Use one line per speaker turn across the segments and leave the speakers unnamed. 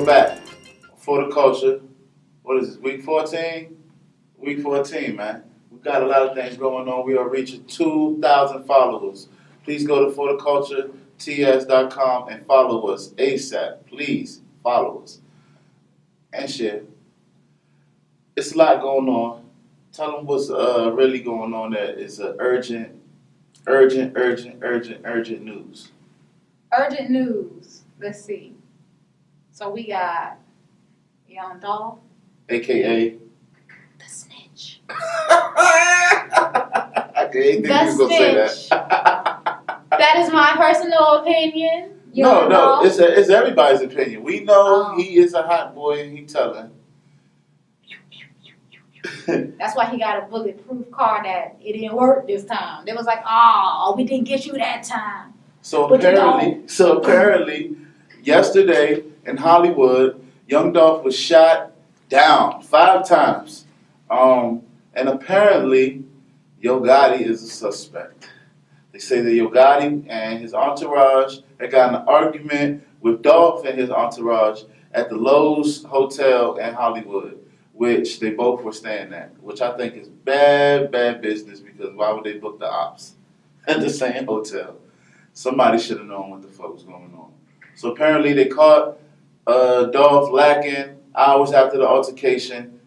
we're back for the culture. What is this, week 14? Week 14, man. We've got a lot of things going on. We are reaching 2,000 followers. Please go to forthecultureTS.com and follow us ASAP. Please follow us and share. It's a lot going on. Tell them what's really going on there is urgent news.
Urgent news. Let's see. So we got young Dolph,
AKA
the snitch.
I didn't think you were gonna say that.
That is my personal opinion.
No, it's everybody's opinion. We know he is a hot boy and he telling.
That's why he got a bulletproof car that it didn't work this time. They was like, oh, we didn't get you that time.
So apparently, yesterday in Hollywood, young Dolph was shot down 5 times. And apparently, Yo Gotti is a suspect. They say that Yo Gotti and his entourage had got in an argument with Dolph and his entourage at the Lowe's Hotel in Hollywood, which they both were staying at, which I think is bad business because why would they book the ops at the same hotel? Somebody should have known what the fuck was going on. So apparently they caught Dolph lacking hours after the altercation,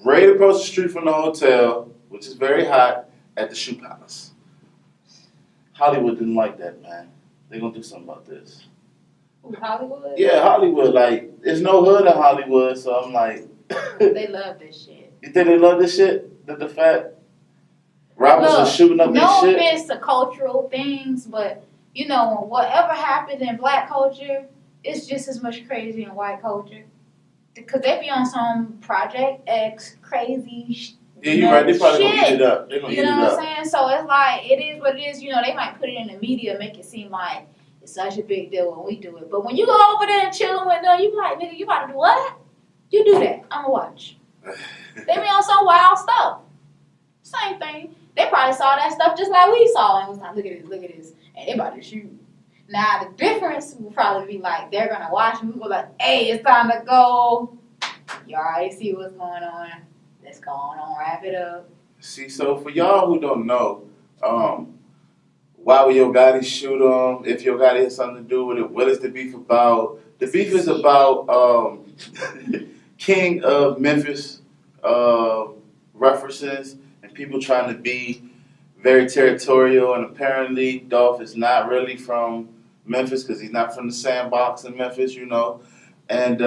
right across the street from the hotel, which is very hot, at the Shoe Palace. Hollywood didn't like that, man. They're going to do something about this.
Hollywood?
Yeah, Hollywood. Like, there's no hood in Hollywood, so I'm like...
They love this shit.
You think they love this shit? That the fact rappers are shooting up this shit?
No offense to cultural things, but, you know, whatever happened in black culture, it's just as much crazy in white culture. Because they be on some Project X crazy
yeah, you're right. They probably gonna eat it up. They're gonna eat it up.
You know what I'm saying? So it's like, it is what it is. You know, they might put it in the media, make it seem like it's such a big deal when we do it. But when you go over there and chilling with them, you be like, nigga, you about to do what? You do that. I'ma watch. They be on some wild stuff. Same thing. They probably saw that stuff just like we saw and was like, look at this. And they about to shoot. Now, the difference will probably be like, they're going to watch and we go like, hey, it's time to go. You already see what's going on. Let's go on, wrap it up.
See, so for y'all who don't know, why would Yo Gotti shoot him? If Yo Gotti has something to do with it, what is the beef about? The beef is about King of Memphis references and people trying to be very territorial, and apparently Dolph is not really from Memphis because he's not from the sandbox in Memphis, you know. And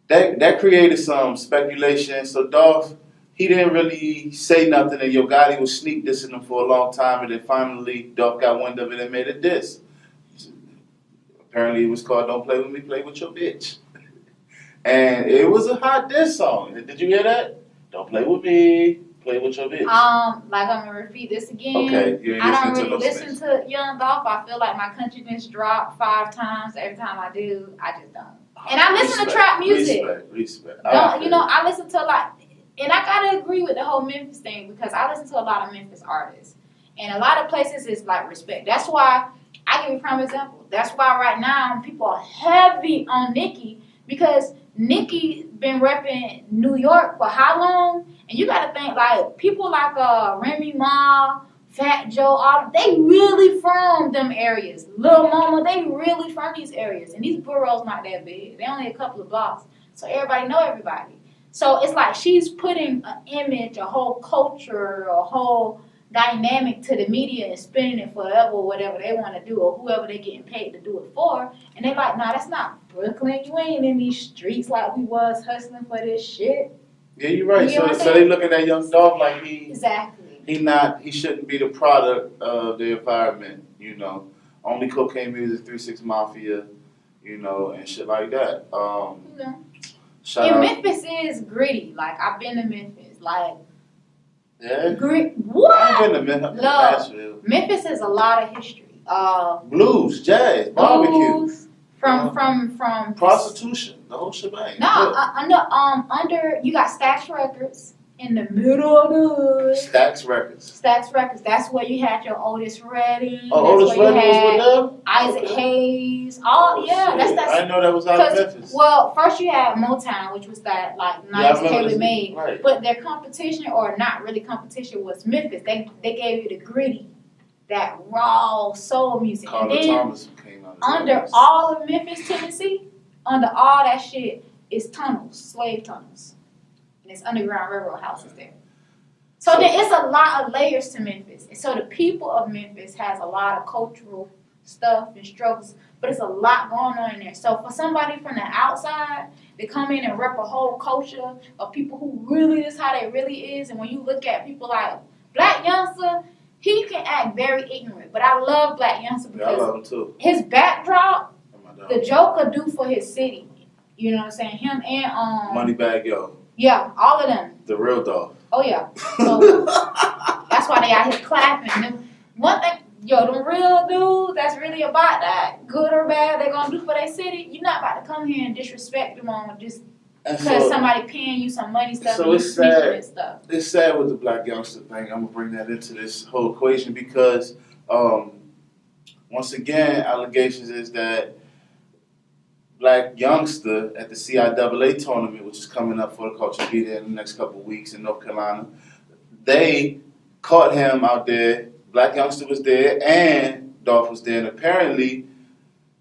that created some speculation. So Dolph, he didn't really say nothing, and Yo Gotti was sneak dissing him for a long time, and then finally Dolph got wind of it and made a diss. Apparently it was called Don't Play With Me, Play With Your Bitch. And it was a hot diss song. Did you hear that? Don't play with me, play with your bitch.
Like I'm gonna repeat this again.
Okay, you ain't
I don't
listening
really
to
listen to Young Dolph. I feel like my countriness dropped 5 times. Every time I do, I just don't. And I listen to trap music.
Respect.
You know, I listen to a lot, and I gotta agree with the whole Memphis thing because I listen to a lot of Memphis artists, and a lot of places is like respect. That's why I give you a prime example. That's why right now people are heavy on Nicki because Nicki been repping New York for how long? And you gotta think like people like Remy Ma, Fat Joe, all they really from them areas. Lil Mama, they really from these areas. And these boroughs not that big. They only a couple of blocks. So everybody know everybody. So it's like she's putting an image, a whole culture, a whole dynamic to the media and spinning it forever, whatever they want to do, or whoever they getting paid to do it for. And they like, nah, that's not Brooklyn. You ain't in these streets like we was hustling for this shit.
Yeah, you're right.
You know
so they looking at Young Dolph like he shouldn't be the product of the environment, you know. Only cocaine music, 3-6 Mafia, you know, and shit like that.
You know. Memphis is gritty. Like I've been to Memphis. Like
yeah.
What?
I've been to Nashville.
Memphis has a lot of history.
Blues, jazz, barbecue.
From
prostitution, the whole shebang.
No, under you got Stax Records. in the middle of the hood.
Stax Records.
Stax Records. That's where you had your Otis Redding.
Oh, Otis Redding was with them?
Isaac Hayes. That's
I didn't know that was out of Memphis.
Well, first you had Motown, which was that like nice tailor made.
Right.
But their competition, or not really competition, was Memphis. They gave you the gritty, that raw soul music.
Carla
and then
Thomas came out
under all of Memphis, Tennessee, under all that shit is tunnels, slave tunnels. And it's underground railroad houses there. So then it's a lot of layers to Memphis. And so the people of Memphis has a lot of cultural stuff and struggles, but it's a lot going on in there. So for somebody from the outside to come in and rep a whole culture of people who really is how they really is, and when you look at people like Black Youngster, he can act very ignorant, but I love Black Youngster because
I love him too.
His backdrop, the Joker do for his city. You know what I'm saying? Him and
Moneybagg Yo.
Yeah, all of them.
The real Dolph.
Oh yeah. So that's why they out here clapping. Them, one thing, the real dudes that's really about that, good or bad, they gonna do for their city. You're not about to come here and disrespect them on just because somebody paying you some money stuff.
So it's sad. Stuff. It's sad with the Black Youngster thing. I'm gonna bring that into this whole equation because once again, allegations is that Black Youngster at the CIAA tournament, which is coming up for the culture, be there in the next couple of weeks in North Carolina. They caught him out there. Black Youngster was there and Dolph was there. And apparently,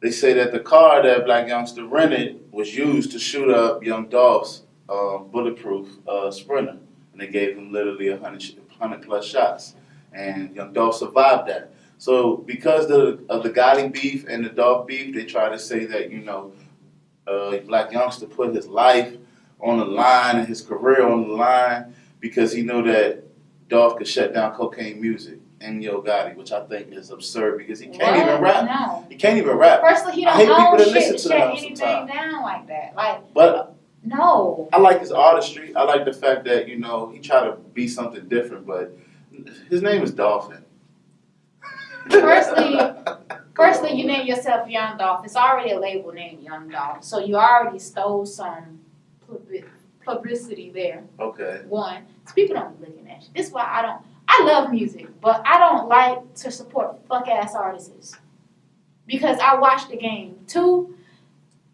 they say that the car that Black Youngster rented was used to shoot up young Dolph's bulletproof Sprinter. And they gave him literally 100 plus shots. And young Dolph survived that. So because of the Gotti beef and the Dolph beef, they try to say that, Black Youngster put his life on the line and his career on the line because he knew that Dolph could shut down cocaine music and Yo Gotti, which I think is absurd because he can't even rap.
No.
He can't even rap.
Firstly, he don't own shit to shut anything down like that. But no.
I like his artistry. I like the fact that, he tried to be something different, but his name is Dolphin.
Firstly, you name yourself Young Dolph. It's already a label named Young Dolph. So you already stole some publicity there.
Okay.
One. So people don't be looking at you. This is why I love music, but I don't like to support fuck-ass artists. Because I watch the game. Two,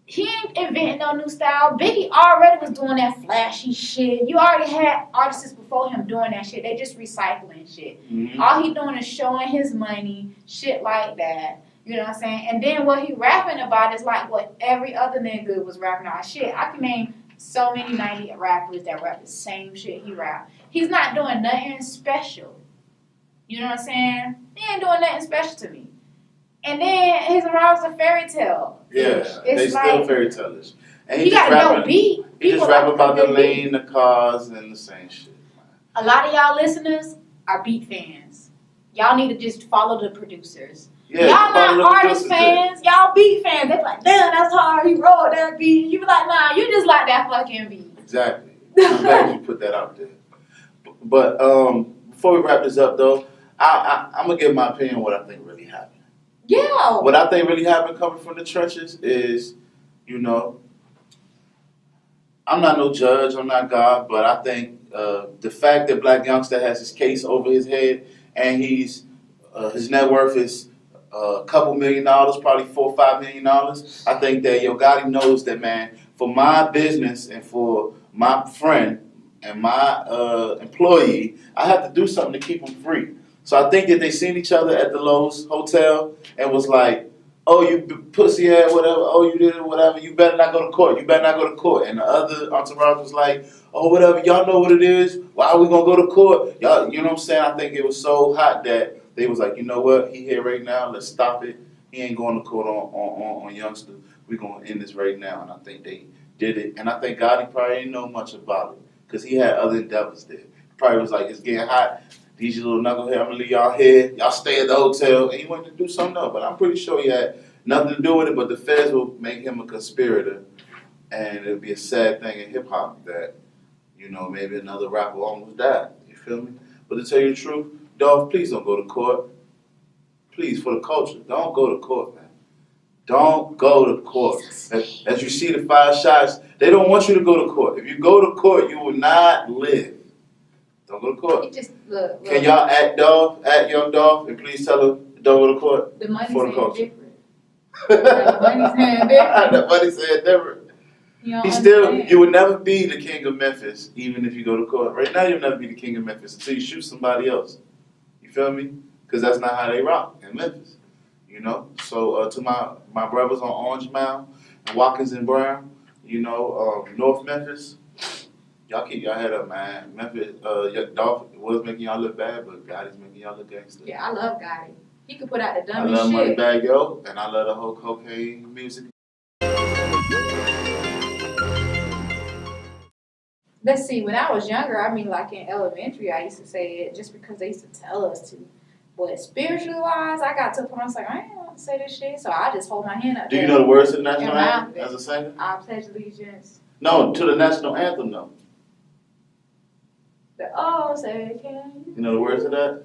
he ain't inventing no new style. Biggie already was doing that flashy shit. You already had artists before him doing that shit. They just recycling shit. Mm-hmm. All he doing is showing his money, shit like that. You know what I'm saying? And then what he rapping about is like what every other nigga was rapping about. Shit, I can name so many 90 rappers that rap the same shit he rap. He's not doing nothing special. You know what I'm saying? He ain't doing nothing special to me. And then his rhymes are fairy tale.
Yeah, they still fairy tale-ish. And
he got no beat.
He just rap about the lane, the cars, and the same shit.
A lot of y'all listeners are beat fans. Y'all need to just follow the producers. Yeah, y'all not artist fans. Y'all beat fans. They be like, damn, that's hard. He wrote that beat. You be like, nah, you just like that fucking beat.
Exactly. I'm glad you put that out there. But before we wrap this up, though, I'm going to give my opinion on what I think really happened.
Yeah.
What I think really happened coming from the trenches is, I'm not no judge, I'm not God, but I think the fact that Black Youngster has his case over his head and his net worth is a couple $1 million, probably $4 or $5 million, I think that Yo Gotti knows that, man, for my business and for my friend and my employee, I have to do something to keep him free. So I think that they seen each other at the Lowe's Hotel and was like, oh, you pussy ass, whatever, oh, you did it, whatever, you better not go to court, you better not go to court. And the other entourage was like, oh, whatever, y'all know what it is, why are we going to go to court? Y'all, you know what I'm saying? I think it was so hot that they was like, you know what, he here right now, let's stop it. He ain't going to court on Youngster. We're going to end this right now. And I think they did it. And I think Gotti probably didn't know much about it because he had other endeavors there. Probably was like, it's getting hot. These little knucklehead, I'm going to leave y'all here. Y'all stay at the hotel. And he wanted to do something else. But I'm pretty sure he had nothing to do with it. But the feds will make him a conspirator. And it'll be a sad thing in hip-hop that, maybe another rapper almost died. You feel me? But to tell you the truth, Dolph, please don't go to court. Please, for the culture, don't go to court, man. Don't go to court. As you see the 5 shots, they don't want you to go to court. If you go to court, you will not live. Don't go to court.
It just look.
Can y'all at Young Dolph, and please tell him don't go to court
The money's
for the
saying
culture.
different. The money's saying different.
The money said different. You would never be the king of Memphis, even if you go to court. Right now, you'll never be the king of Memphis until you shoot somebody else. You feel me? Because that's not how they rock in Memphis. You know? So, to my brothers on Orange Mound and Watkins and Brown, you know, North Memphis, y'all keep your head up, man. Memphis, Dolph was making y'all look bad, but Gotti's making y'all look gangster.
Yeah, I love Gotti. He could put out the
I
dumbest
love
shit.
Moneybagg Yo, and I love the whole cocaine music.
Let's see, when I was younger, I mean, like in elementary, I used to say it just because they used to tell us to. But spiritually wise, I got to a point I was like, I ain't want to say this shit, so I just hold my hand up.
Do you know the words to the national
Yeah,
anthem as a singer?
I pledge allegiance.
No, to the national anthem, though.
Say, can you?
You know the words to that?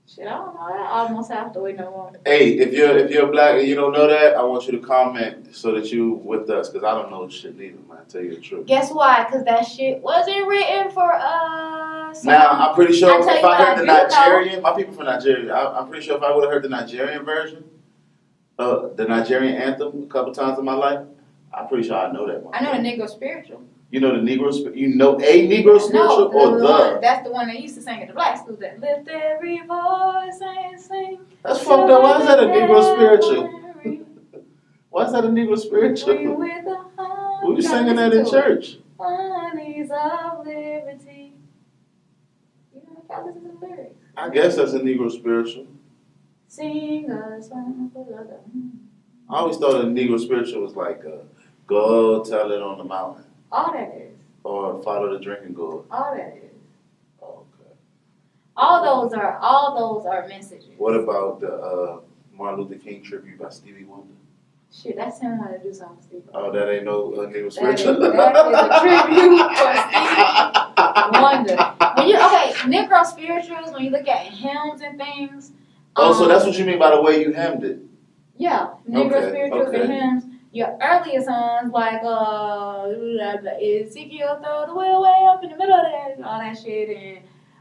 Shit, I don't know that. I almost have to wait no more.
Hey, if you're black and you don't know that, I want you to comment so that you with us, because I don't know shit neither, man. I tell you the truth.
Guess why? Because that shit wasn't written for us.
Now, I'm pretty sure if I heard the Nigerian,
know.
my people from Nigeria, I'm pretty sure if I would have heard the Nigerian version, the Nigerian anthem a couple times in my life, I'm pretty sure I know that one.
I know the Negro spiritual.
You know the Negro, you know a Negro spiritual or the?
One, that's the one they used to sing at the black school. That lift every voice and sing.
That's fucked up. Why is that a Negro spiritual? Why is that a Negro spiritual? Who you singing that in church?
Bunnies of liberty. You know if I listen to the lyrics.
I guess that's a Negro spiritual.
Sing a song for the.
I always thought a Negro spiritual was like go tell it on the mountain.
All that is.
Or follow the drinking gourd.
All that is.
Okay.
All those are messages.
What about the Martin Luther King tribute by Stevie Wonder?
Shit, that's him wanting to do something, Stevie.
Oh, that ain't no Negro spiritual.
That is a tribute for Stevie Wonder. Negro spirituals, when you look at hymns and things.
Oh, so that's what you mean by the way you hemmed it?
Yeah, Negro spirituals
okay.
and hymns. Your earlier songs like Ezekiel throw the wheel way up in the middle of that, all that shit,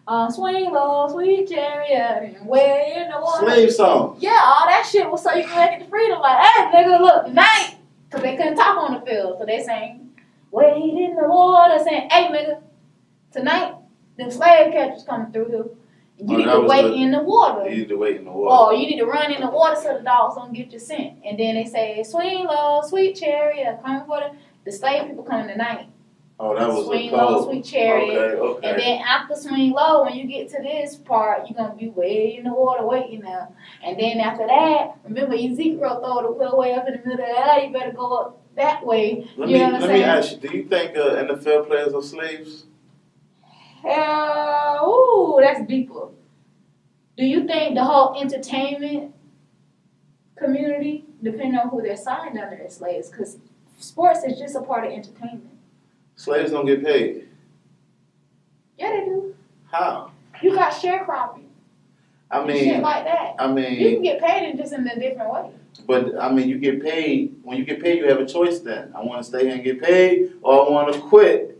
and swing low, sweet chariot, and way in the water.
Slave songs.
Yeah, all that shit was so you can make it to freedom. Like, hey, nigga, look, tonight, because they couldn't talk on the field, so they sang, wade in the water, saying, hey, nigga, tonight, the slave catchers coming through here. You need to wait in the water.
You need to wait in the water.
Or you need to run in the water so the dogs don't get your scent. And then they say, swing low, sweet chariot, come for the slave people coming tonight.
Oh, that was
swing
a code.
Low, sweet chariot.
Okay.
And then after swing low, when you get to this part, you're going to be way in the water waiting now. And then after that, remember Ezekiel throw the wheel way up in the middle of that, you better go up that way.
Let me ask you, do you think NFL players are slaves?
That's deeper. Do you think the whole entertainment community, depending on who they're signed under, is slaves? Because sports is just a part of entertainment.
Slaves don't get paid.
Yeah, they do.
How?
You got sharecropping.
I mean,
shit like that.
I mean,
you can get paid just in a different way.
But I mean, you get paid. When you get paid, you have a choice. Then I want to stay here and get paid, or I want to quit.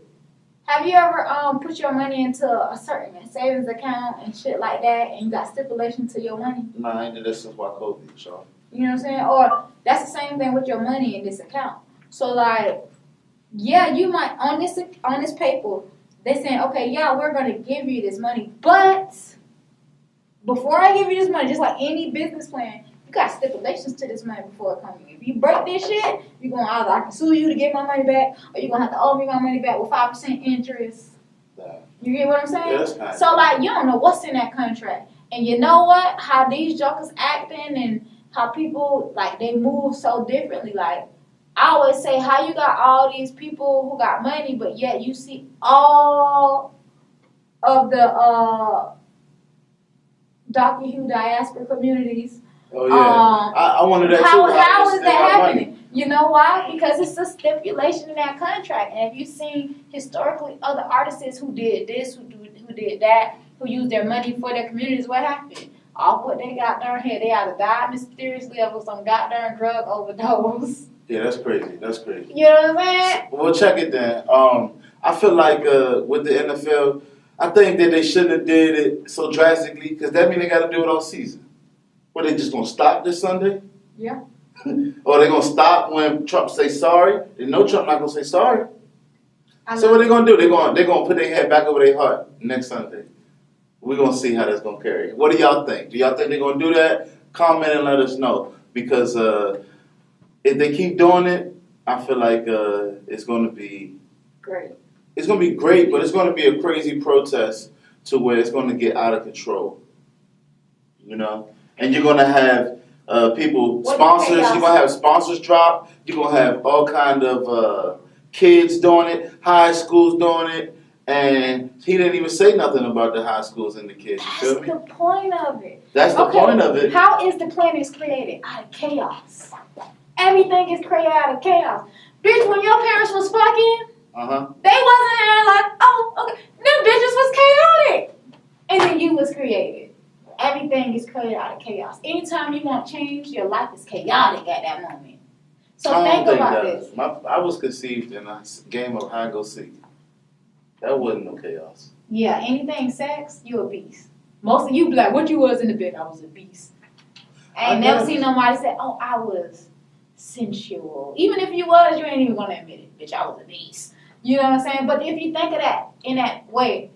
Have you ever put your money into a certain savings account and shit like that, and you got stipulation to your money?
Nah, I ain't did that since why COVID, so.
You know what I'm saying? Or that's the same thing with your money in this account. So like, yeah, you might on this paper, they saying, okay, yeah, we're gonna give you this money, but before I give you this money, just like any business plan, you got stipulations to this money before it comes in. If you break this shit, you're gonna either I can sue you to get my money back, or you're gonna have to owe me my money back with 5% interest. You get what I'm saying?
Yeah,
so like, you don't know what's in that contract, and you know what? How these jokers acting and how people like they move so differently. Like I always say, how you got all these people who got money, but yet you see all of the Dr. Hugh diaspora communities.
Oh yeah, I wanted that too.
How is that happening? You know why? Because it's a stipulation in that contract. And if you've seen historically other artists who did this, who did that, who used their money for their communities, what happened? All what they got down here, they either died mysteriously of some goddamn drug overdose.
Yeah, that's crazy. That's crazy.
You know what I'm saying?
Well, check it then. I feel like with the NFL, I think that they shouldn't have did it so drastically because that means they got to do it all season. What, they just gonna stop this Sunday?
Yeah.
Or they gonna stop when Trump say sorry? They know Trump not gonna say sorry. So what they gonna do? They gonna put their head back over their heart next Sunday. We're gonna see how that's gonna carry. What do y'all think? Do y'all think they're gonna do that? Comment and let us know. Because if they keep doing it, I feel like it's gonna be
great.
It's gonna be great, but it's gonna be a crazy protest to where it's gonna get out of control. You know? And you're gonna have people, sponsors, you're gonna have sponsors drop, you're gonna have all kind of kids doing it, high schools doing it, and he didn't even say nothing about the high schools and the kids. You feel me?
That's the point of it.
That's the point of it.
How is the planet created? Out of chaos. Everything is created out of chaos. Bitch, when your parents was fucking, they wasn't there like, oh, okay. Them bitches was chaotic. And then you was created. Everything is created out of chaos. Anytime you want change, your life is chaotic at that moment. So think about this.
I was conceived in a game of hide and go seek. That wasn't no chaos.
Yeah, anything sex, you a beast. Most of you be like, what you was in the bed? I was a beast. I ain't never seen nobody say, oh, I was sensual. Even if you was, you ain't even gonna admit it. Bitch, I was a beast. You know what I'm saying? But if you think of that in that way,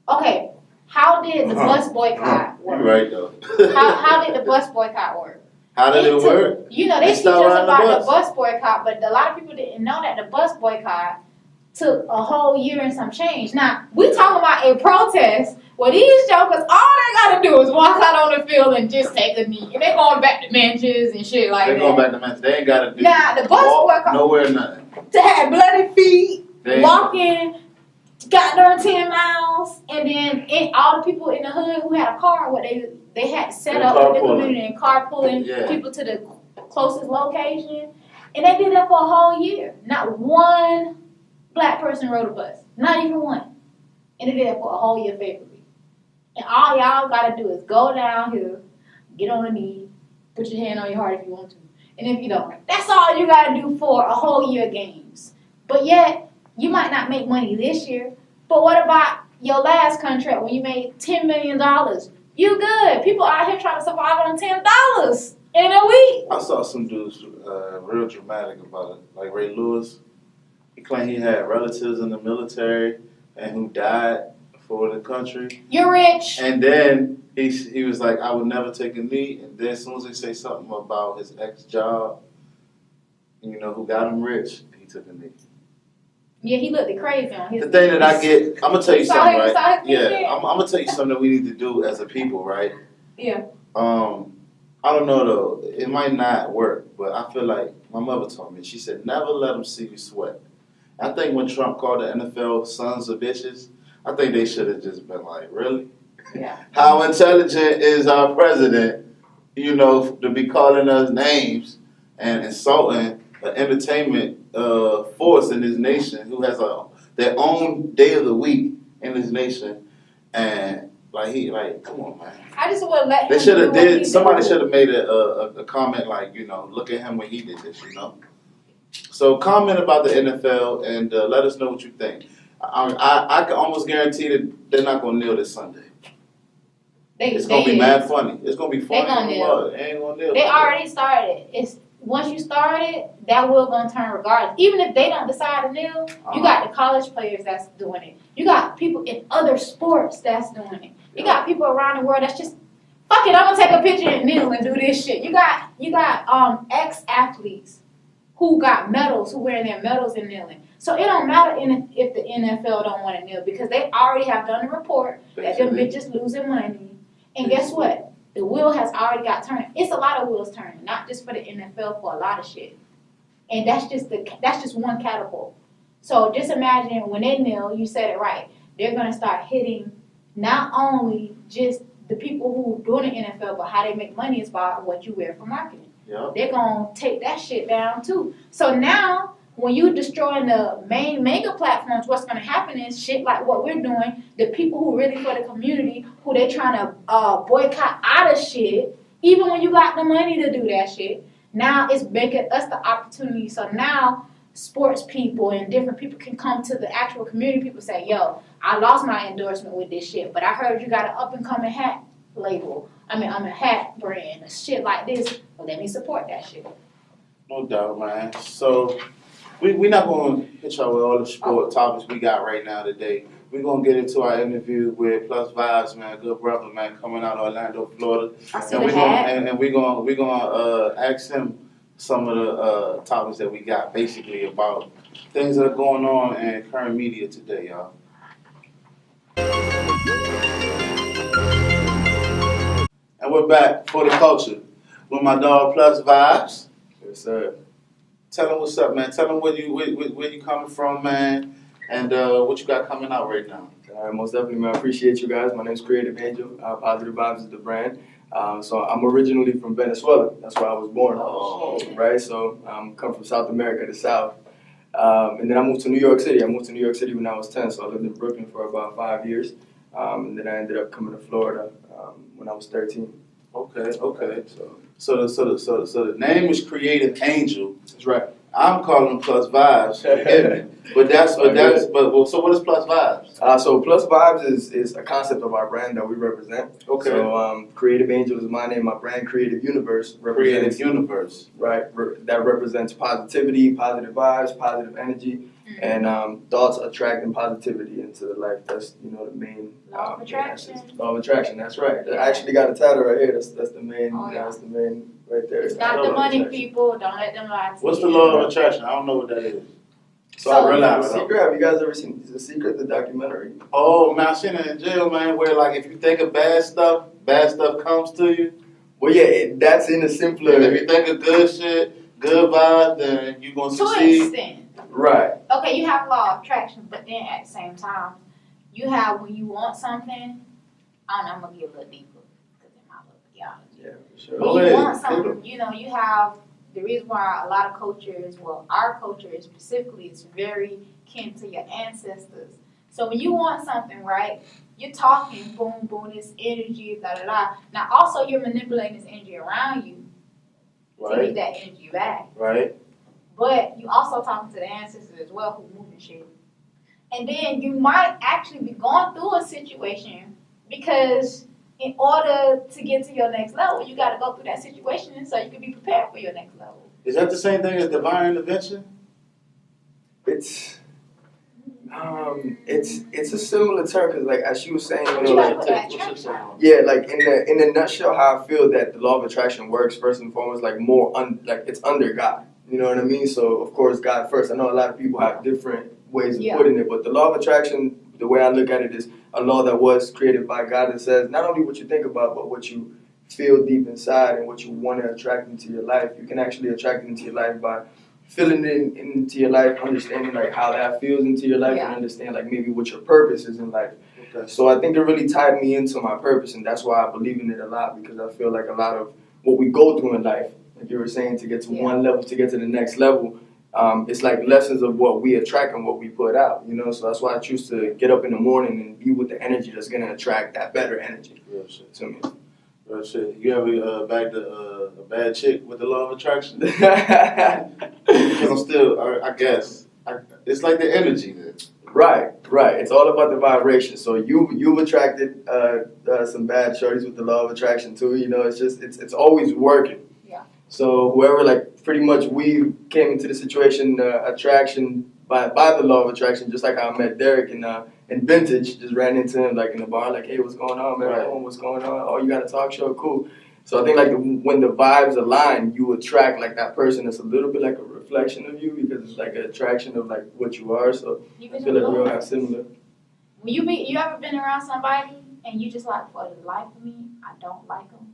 okay, how did the bus boycott work?
You're right, though.
how did the bus boycott work?
How did it work?
You know, they teach us about the bus boycott, but a lot of people didn't know that the bus boycott took a whole year and some change. Now, we talking about a protest where these jokers, all they gotta do is walk out on the field and just take a knee. And they going back to benches and shit like that.
They going back to benches. They ain't gotta do
the bus boycott.
Nowhere, nothing.
To have bloody feet, walking, got there 10 miles, and then all the people in the hood who had a car, what they had to set up with the community and carpooling people to the closest location. And they did that for a whole year. Not one black person rode a bus. Not even one. And they did that for a whole year favorably. And all y'all gotta do is go down here, get on a knee, put your hand on your heart if you want to. And if you don't, that's all you gotta do for a whole year of games. But yet, you might not make money this year. But what about your last contract when you made $10 million? You good. People out here trying to survive on $10 in a week.
I saw some dudes real dramatic about it. Like Ray Lewis. He claimed he had relatives in the military and who died for the country.
You're rich.
And then he was like, I would never take a knee. And then as soon as they say something about his ex-job, you know, who got him rich, he took a knee.
Yeah, he looked crazy on his.
The thing that I get, I'm gonna tell you something, right?
Yeah,
I'm gonna tell you something that we need to do as a people, right?
Yeah.
I don't know though. It might not work, but I feel like my mother told me. She said, "Never let them see you sweat." I think when Trump called the NFL sons of bitches, I think they should have just been like, "Really?
Yeah.
How intelligent is our president? You know, to be calling us names and insulting an entertainment force in this nation who has their own day of the week in this nation, and come on, man.
I just would let him.
They should have did. Somebody should have made a comment like, you know, look at him when he did this, you know. So comment about the NFL and let us know what you think. I can almost guarantee that they're not gonna kneel this Sunday. It's gonna be mad funny. It's gonna be funny.
They gonna kneel.
They ain't gonna kneel.
They already started. Once you start it, that will gonna turn regardless. Even if they don't decide to kneel, you got the college players that's doing it. You got people in other sports that's doing it. You got people around the world that's just, fuck it, I'm gonna take a picture and kneel and do this shit. You got ex-athletes who got medals, who wear their medals and kneeling. So it don't matter if the NFL don't want to kneel because they already have done the report that them bitches losing money. And guess what? The wheel has already got turned. It's a lot of wheels turning, not just for the NFL, for a lot of shit. And that's just one catapult. So just imagine when they kneel, you said it right. They're gonna start hitting not only just the people who doing the NFL, but how they make money is by what you wear for marketing.
Yep.
They're gonna take that shit down too. So now, when you destroying the main mega platforms, what's gonna happen is shit like what we're doing. The people who really for the community, who they trying to boycott out of shit, even when you got the money to do that shit. Now it's making us the opportunity. So now sports people and different people can come to the actual community. People say, yo, I lost my endorsement with this shit, but I heard you got an up and coming hat label. I'm a hat brand, shit like this. Well, let me support that shit.
No doubt, man. So we're not going to hit y'all with all the sport topics we got right now today. We're going to get into our interview with Plus Vibes, man, good brother, man, coming out of Orlando, Florida.
I see the hat.
We're going to ask him some of the topics that we got, basically about things that are going on in current media today, y'all. And we're back for the culture with my dog Plus Vibes.
Yes, sir.
Tell them what's up, man. Tell them where you coming from, man, and what you got coming out right now.
All right, most definitely, man. I appreciate you guys. My name's Creativ Angel. Positive Vibes is the brand. So I'm originally from Venezuela. That's where I was born. Right? So come from South America, the South. And then I moved to New York City. I moved to New York City when I was 10, so I lived in Brooklyn for about 5 years. And then I ended up coming to Florida when I was 13.
Okay. So the name is Creativ Angel.
That's right.
I'm calling him Plus Vibes. Forgive me. So what is Plus Vibes?
So Plus Vibes is a concept of our brand that we represent.
Okay.
So Creativ Angel is my name. My brand, Creative Universe,
Creative Universe.
Right. That represents positivity, positive vibes, positive energy, and thoughts attracting positivity into the life. That's the main
Law of attraction.
Law of attraction. That's right. I actually got a tattoo right here. That's the main. That's the main right there.
It's not the money, people. Don't let them lie to you.
What's the law of attraction? I don't know what that is.
So I realized Secret. Have you guys ever seen The Secret, the documentary?
Oh man, I seen it in jail, man. Where like if you think of bad stuff comes to you.
Well, yeah, that's in a simpler.
And if you think of good shit, good vibes, then you're gonna succeed.
To an extent.
Right.
Okay, you have law of attraction, but then at the same time, you have when you want something. I don't know. I'm gonna get a little deeper because in my little theology.
Yeah, for sure.
When you want something, you have the reason why a lot of cultures, well, our culture is specifically is very kin to your ancestors. So when you want something, right, you're talking, boom, boom, this energy, da da da. Now also you're manipulating this energy around you to get that energy back.
Right.
But you also talking to the ancestors as well who moving shit. And then you might actually be going through a situation because in order to get to your next level, you got to go through that situation so you can be prepared for your next level.
Is that the same thing as divine intervention?
It's a similar term because, like as she was saying, yeah, like in a nutshell, how I feel that the law of attraction works first and foremost, like it's under God. You know what I mean? So of course God first. I know a lot of people have different ways of putting it, but the law of attraction, the way I look at it, is a law that was created by God that says not only what you think about, but what you feel deep inside and what you want to attract into your life. You can actually attract it into your life by feeling it into your life, understanding like how that feels into your life, and understand like maybe what your purpose is in life. Okay. So I think it really tied me into my purpose, and that's why I believe in it a lot, because I feel like a lot of what we go through in life, like you were saying, to get to one level, to get to the next level, it's like lessons of what we attract and what we put out, So that's why I choose to get up in the morning and be with the energy that's going to attract that better energy to me.
Real shit. You ever bagged a bad chick with the law of attraction? Because I'm still, I guess, it's like the energy there.
Right. It's all about the vibration. So you've attracted some bad shorties with the law of attraction too. It's always working. Yeah. So whoever, like, pretty much we came into the situation, attraction by the law of attraction, just like how I met Derek in Vintage, just ran into him like in the bar, like, hey, what's going on, man? Right. Oh, what's going on? Oh, you got a talk show? Cool. So I think like when the vibes align, you attract like that person that's a little bit like a reflection of you, because it's like an attraction of like what you are. So I feel like we all have similar.
When you ever been around somebody and you just like, for the life of me, I don't like them.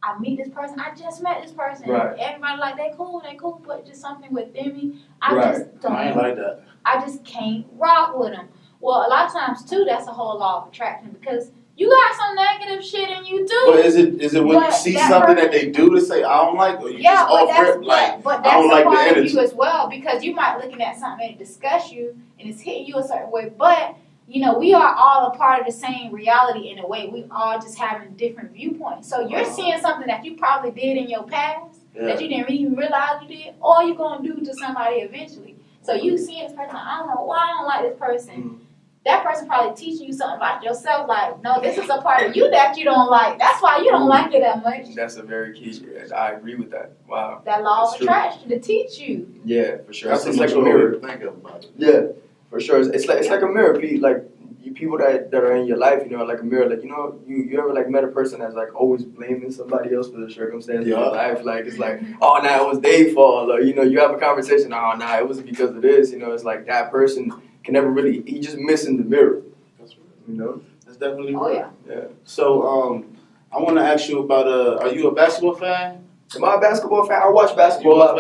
I meet this person, I just met this person. Right. Everybody like, they cool, but just something within me, I just don't.
I ain't like that.
I just can't rock with them. Well, a lot of times too, that's a whole law of attraction, because you got some negative shit in you too.
But is it when you see something that they do to say I don't like, or you just off rip like
but
I don't like the energy?
But that's a part of you as well, because you might looking at something and it disgusts you and it's hitting you a certain way. But we are all a part of the same reality in a way. We all just having different viewpoints. So you're seeing something that you probably did in your past that you didn't even realize you did, or you're gonna do to somebody eventually. So you seeing this person, I don't know why I don't like this person. That person probably teaching you something about yourself. Like, no, this is a part of you that you don't like. That's why you don't like it that much.
That's a very key. I agree with that. Wow.
That law of attraction to teach you.
Yeah, for sure.
That's
it's
like
a mirror.
Think about it.
Yeah, for sure. It's like a mirror, Pete. Like you people that are in your life, you know, like a mirror. Like you ever like met a person that's like always blaming somebody else for the circumstances of your life. Like it's like, oh nah, it was their fault. Or you have a conversation. Oh nah, it was because of this. It's like that person can never really. He just missing the mirror.
That's right. That's definitely
right. Oh
yeah.
So I want to ask you about are you a basketball fan?
Am I a basketball fan? I watch basketball. My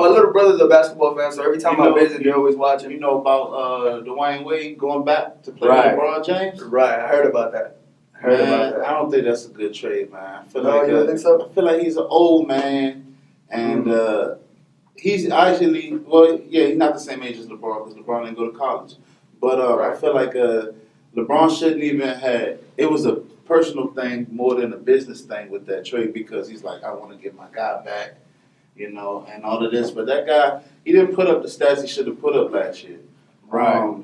little brother's a basketball fan, so every time I visit, they're always watching.
You know about Dwayne Wade going back to play with LeBron James?
Right, I heard about that.
I don't think that's a good trade, man.
You don't think so?
I feel like he's an old man, and he's actually, he's not the same age as LeBron because LeBron didn't go to college. But I feel like LeBron shouldn't even have. It was a personal thing more than a business thing with that trade because he's like, I want to get my guy back, and all of this. But that guy, he didn't put up the stats he should have put up last year.
Right.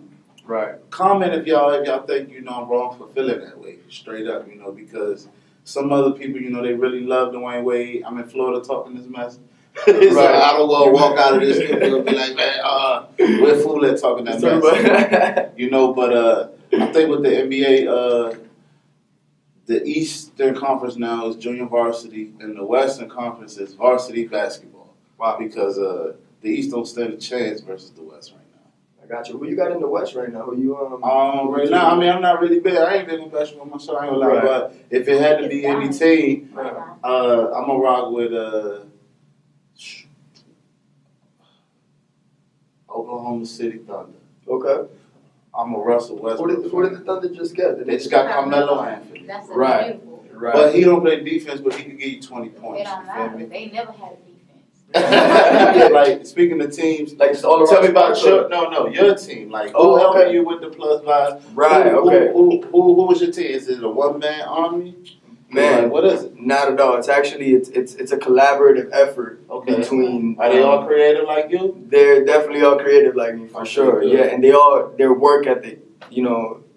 Comment if y'all think I'm wrong for feeling that way, straight up, because some other people, they really love Dwayne Wade. I'm in Florida talking this mess. It's like, I don't want to walk out of this studio and be like, man, we're fool at talking that mess. But I think with the NBA, the Eastern Conference now is junior varsity, and the Western Conference is varsity basketball.
Wow.
Because the East don't stand a chance versus the West right now.
I got you. Who you got in the West right now? Who you
right now, I'm not really big. I ain't big on basketball myself. I ain't gonna lie, but if it had to be any team, I'm gonna rock with Oklahoma City Thunder.
Okay.
I'm a Russell Westbrook.
Who did the Thunder just get?
They just got Carmelo Anthony.
That's
right.
But he don't play defense, but he can give you 20 points.
They don't matter. They never had a defense.
Like, speaking of teams,
like just all
tell me about your team. Like, who helping you with the plus vibes?
Right,
Who was your team? Is it a one-man army?
Man,
like, what is it?
Not at all. It's actually it's a collaborative effort between.
Are they all creative like you?
They're definitely all creative like me for sure. Good. Yeah, and their work ethic,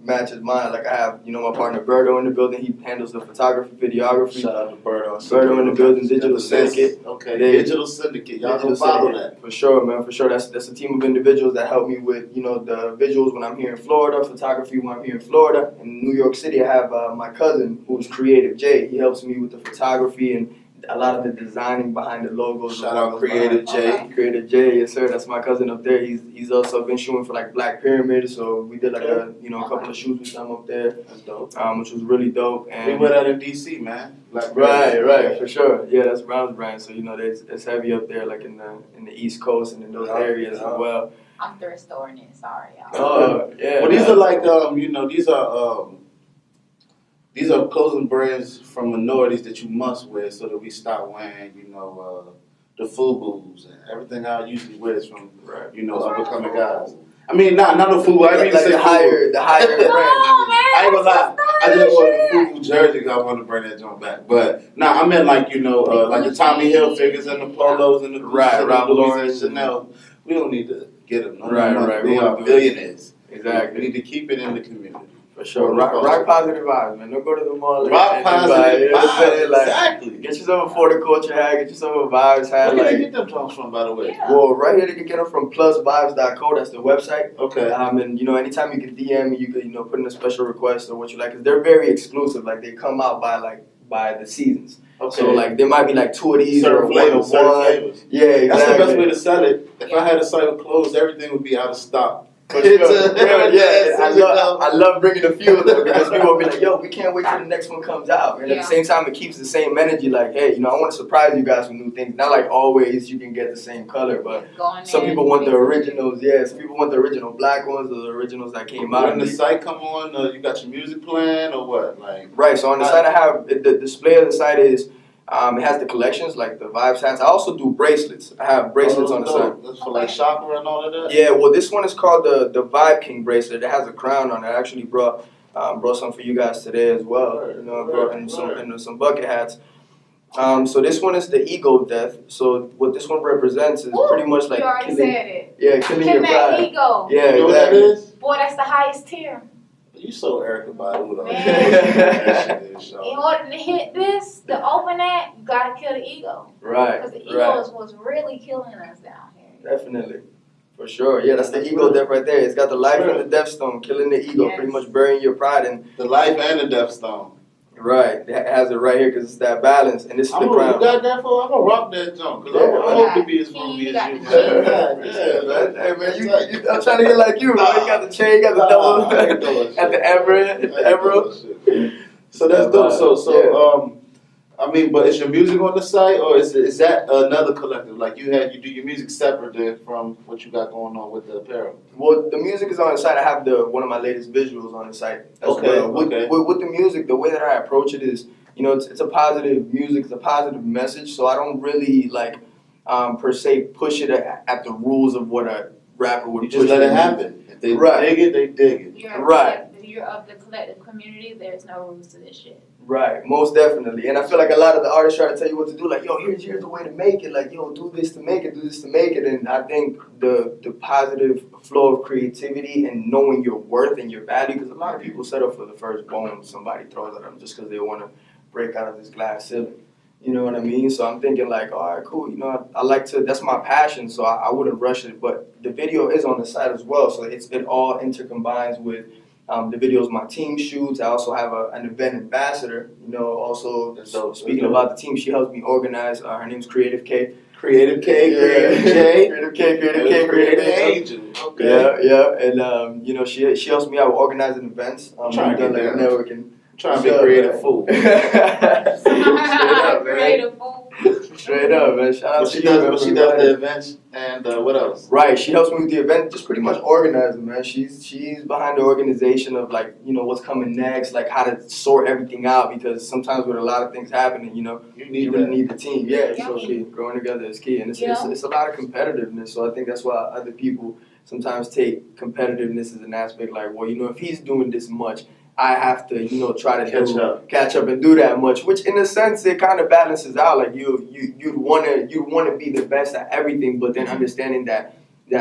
matches mine. Like I have, my partner Berto in the building. He handles the photography, videography.
Shout out to Berto.
Berto in the building, Digital Syndicate.
Okay, Digital Syndicate. Y'all gonna follow that.
For sure, man. For sure. That's a team of individuals that help me with, the visuals when I'm here in Florida, photography when I'm here in Florida. In New York City, I have my cousin who's Creativ Jay. He helps me with the photography and a lot of the designing behind the logos.
Shout out Creativ Jay.
Creativ Jay, yes sir. That's my cousin up there. He's also been shooting for like Black Pyramid, so we did like a couple of shoots with them up there.
That's dope.
Which was really dope. And
we went out in DC, man.
Right, for sure. Yeah, that's Brown's brand. So it's heavy up there, like in the East Coast and in those areas as well.
I'm thrift storing it. Sorry, y'all.
Oh yeah.
Well, these are like these are clothing brands from minorities that you must wear so that we stop wearing, the FUBUs and everything I usually wear is from, up-and-coming guys. I mean, not the FUBU. I mean,
the higher brand.
I ain't gonna lie. I just want the FUBU jersey because I want to bring that joint back. But, I meant like, like the Tommy Hilfigers and the polos and the
Ralph Lauren,
Chanel. We don't need to get them.
Right.
We are billionaires.
Exactly.
We need to keep it in the community.
For sure. Rock positive vibes, man. Don't go to the mall.
Rock positive vibes. Exactly.
Get yourself a 40 culture hat. Get yourself a vibes hat.
Where can they get them songs from, by the way?
Yeah.
Well, right here they can get them from plusvibes.co. That's the website.
Okay.
And anytime you can DM me, you can put in a special request or what you like. Because they're very exclusive. Like they come out by the seasons. Okay. So like there might be like 2 of these or one of one. Yeah, exactly.
That's the best way to sell it. If I had a site of clothes, everything would be out of stock.
For sure. I love bringing a few of them because people will be like, yo, we can't wait till the next one comes out. And at the same time, it keeps the same energy. Like, hey, I want to surprise you guys with new things. Not like always you can get the same color, but some people want the originals. Yeah, some people want the original black ones or the originals that came out.
When the site come on, you got your music playing or what?
Right. So on the site, I have the display of the site is. It has the collections, like the Vibes hats. I also do bracelets. I have bracelets on the side.
That's for like chakra and all of that?
Yeah, well, this one is called the Vibe King bracelet. It has a crown on it. I actually brought some for you guys today as well. I brought in some bucket hats. So this one is the ego death. So what this one represents is pretty much like
you already said it.
Yeah, killing
Killing
your
that
pride.
ego.
Yeah,
You know what that
exactly.
is?
Boy, that's the highest tier.
You so Erica Badu.
In order to hit this, to open that, you gotta kill the ego.
Right.
Because the ego is what's really killing us down here.
Definitely. For sure. Yeah, that's the ego death right there. It's got the life and the death stone, killing the ego,
Yes.
pretty much burying your pride. And
The life and the death stone.
right, it has it right here because it's that balance, and this is the
You
crown.
got that for? I'm gonna rock that junk because
Yeah,
I hope to be as groovy as you.
Hey man, I'm trying to get like you. Man. You got the chain, you got the double, got the emerald.
So that's dope. So I mean, but is your music on the site, or is that another collective? Like you do your music separate then from what you got going on with the apparel?
Well, the music is on the site. I have one of my latest visuals on the site as well. With the music, the way that I approach it is, you know, it's a positive music, it's a positive message. So I don't really like per se push it at the rules of what a rapper would.
You just let it happen. If they dig it, they dig it.
You're of the collective community. There's no rules to this shit.
Right, most definitely. And I feel like a lot of the artists try to tell you what to do. Like, yo, here's the way to make it. Like, yo, do this to make it, do this to make it. And I think the positive flow of creativity and knowing your worth and your value, because a lot of people settle for the first bone somebody throws at them just because they want to break out of this glass ceiling. You know what I mean? So I'm thinking like, all right, cool. You know, I like to, that's my passion, so I wouldn't rush it. But the video is on the site as well, so it all intercombines with the videos my team shoots. I also have an event ambassador, you know, also speaking about the team, she helps me organize. Her name's Creativ K. Creativ Angel. Okay. Yeah, and you know, she helps me out with organizing events.
Trying to get
networking.
Trying to be creative fool.
Creative fool.
Straight up, man. Shout out to you.
But she does the events and what else?
Right, she helps me with the event, just pretty much organizing, man. She's behind the organization of like, you know, what's coming next, like how to sort everything out, because sometimes with a lot of things happening, you know, you really need the team. Yeah, it's so key. Growing together is key, and it's a lot of competitiveness. So I think that's why other people sometimes take competitiveness as an aspect, like, well, you know, if he's doing this much, I have to, you know, try to catch up and do that much, which in a sense it kind of balances out. Like you'd want to be the best at everything, but then understanding that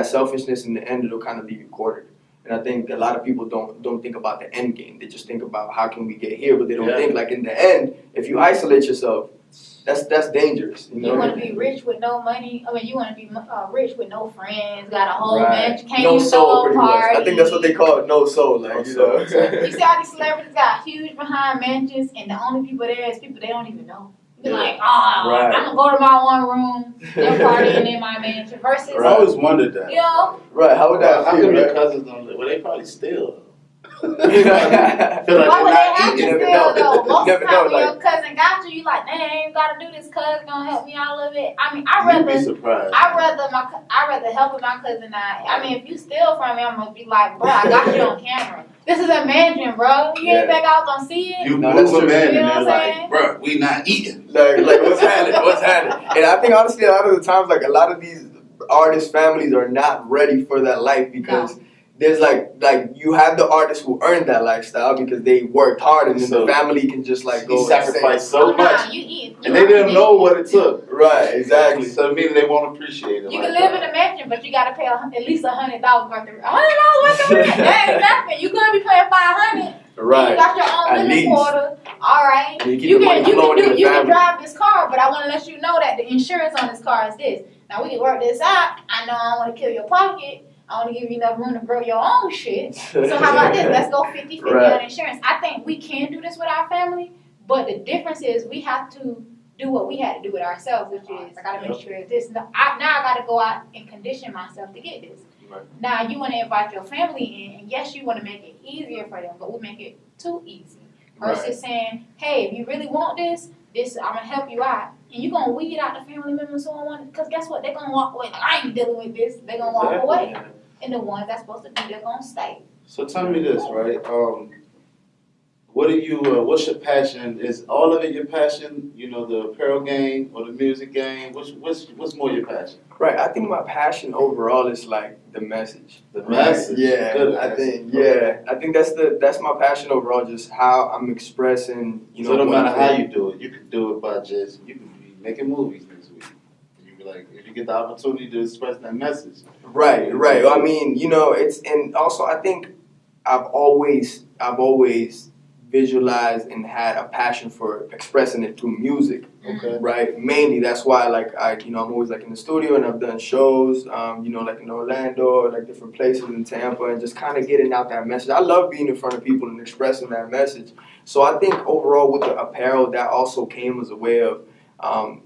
selfishness in the end, it'll kind of leave you quartered. And I think a lot of people don't think about the end game. They just think about how can we get here, but they don't think like in the end, if you isolate yourself, that's dangerous. You know?
You want to be rich with no money. I mean, you want to be rich with no friends. Got a whole bunch. Can't even throw a party.
I think that's what they call it, no soul. Like you know.
You see all these celebrities got huge behind mansions, and the only people there is people they don't even know. You're like, I'm gonna go to my one room, they're partying in my mansion. Versus,
I always wondered that.
You know,
right? How would that
feel?
How
come your cousins don't live? Well, they probably still.
Why would they have to steal though? Most of the time when your cousin got you like, dang, I ain't gotta do this, cuz gonna help me out a little bit. I mean, I'd rather help my cousin out. I mean, if you steal from me, I'm gonna be like, bro, I got you on camera. This is a mansion, bro. You ain't back out gonna see it.
You move a man,
you know
and they're like, bro, we not eating.
Like what's happening? And I think honestly, a lot of the times, like a lot of these artist families are not ready for that life because. There's like you have the artists who earned that lifestyle because they worked hard, and then the family can just like go
sacrifice so much, and they didn't know what it took.
Right, exactly.
So it means they won't appreciate it.
You can live in a mansion, but you gotta pay at least $100 worth of rent. $100 worth of rent. That ain't nothing. You could be paying $500.
Right.
You got your own living quarter. All right. You can drive this car, but I want to let you know that the insurance on this car is this. Now we can work this out. I know I want to kill your pocket. I want to give you enough room to grow your own shit. So how about this? Let's go 50-50 on insurance. I think we can do this with our family, but the difference is we have to do what we had to do with ourselves, which is I got to make sure it's this. Now I got to go out and condition myself to get this. Right. Now you want to invite your family in, and yes, you want to make it easier for them, but we make it too easy. Versus saying, hey, if you really want this, I'm going to help you out. And you're going to weed out the family members who don't want it. Because guess what? They're going to walk away. Like, I ain't dealing with this. They're going to walk away. And the ones that's supposed to be, they're going to stay.
So tell me this, right? What are you? What's your passion? Is all of it your passion? You know, the apparel game or the music game? What's more your passion?
Right. I think my passion overall is like the message.
The message.
Yeah.
Good
I
answer.
think.
Okay.
Yeah. I think that's my passion overall. Just how I'm expressing. You know.
So no
what
matter
I
how
feel.
you do it, you can do it by just you can be making movies next week. You be like, if you get the opportunity to express that message.
Right. Right. I mean, you know, it's and also I think I've always visualized and had a passion for expressing it through music.
Okay.
Right. Mainly, that's why like I'm always like in the studio and I've done shows. You know, like in Orlando, like different places in Tampa, and just kind of getting out that message. I love being in front of people and expressing that message. So I think overall with the apparel, that also came as a way of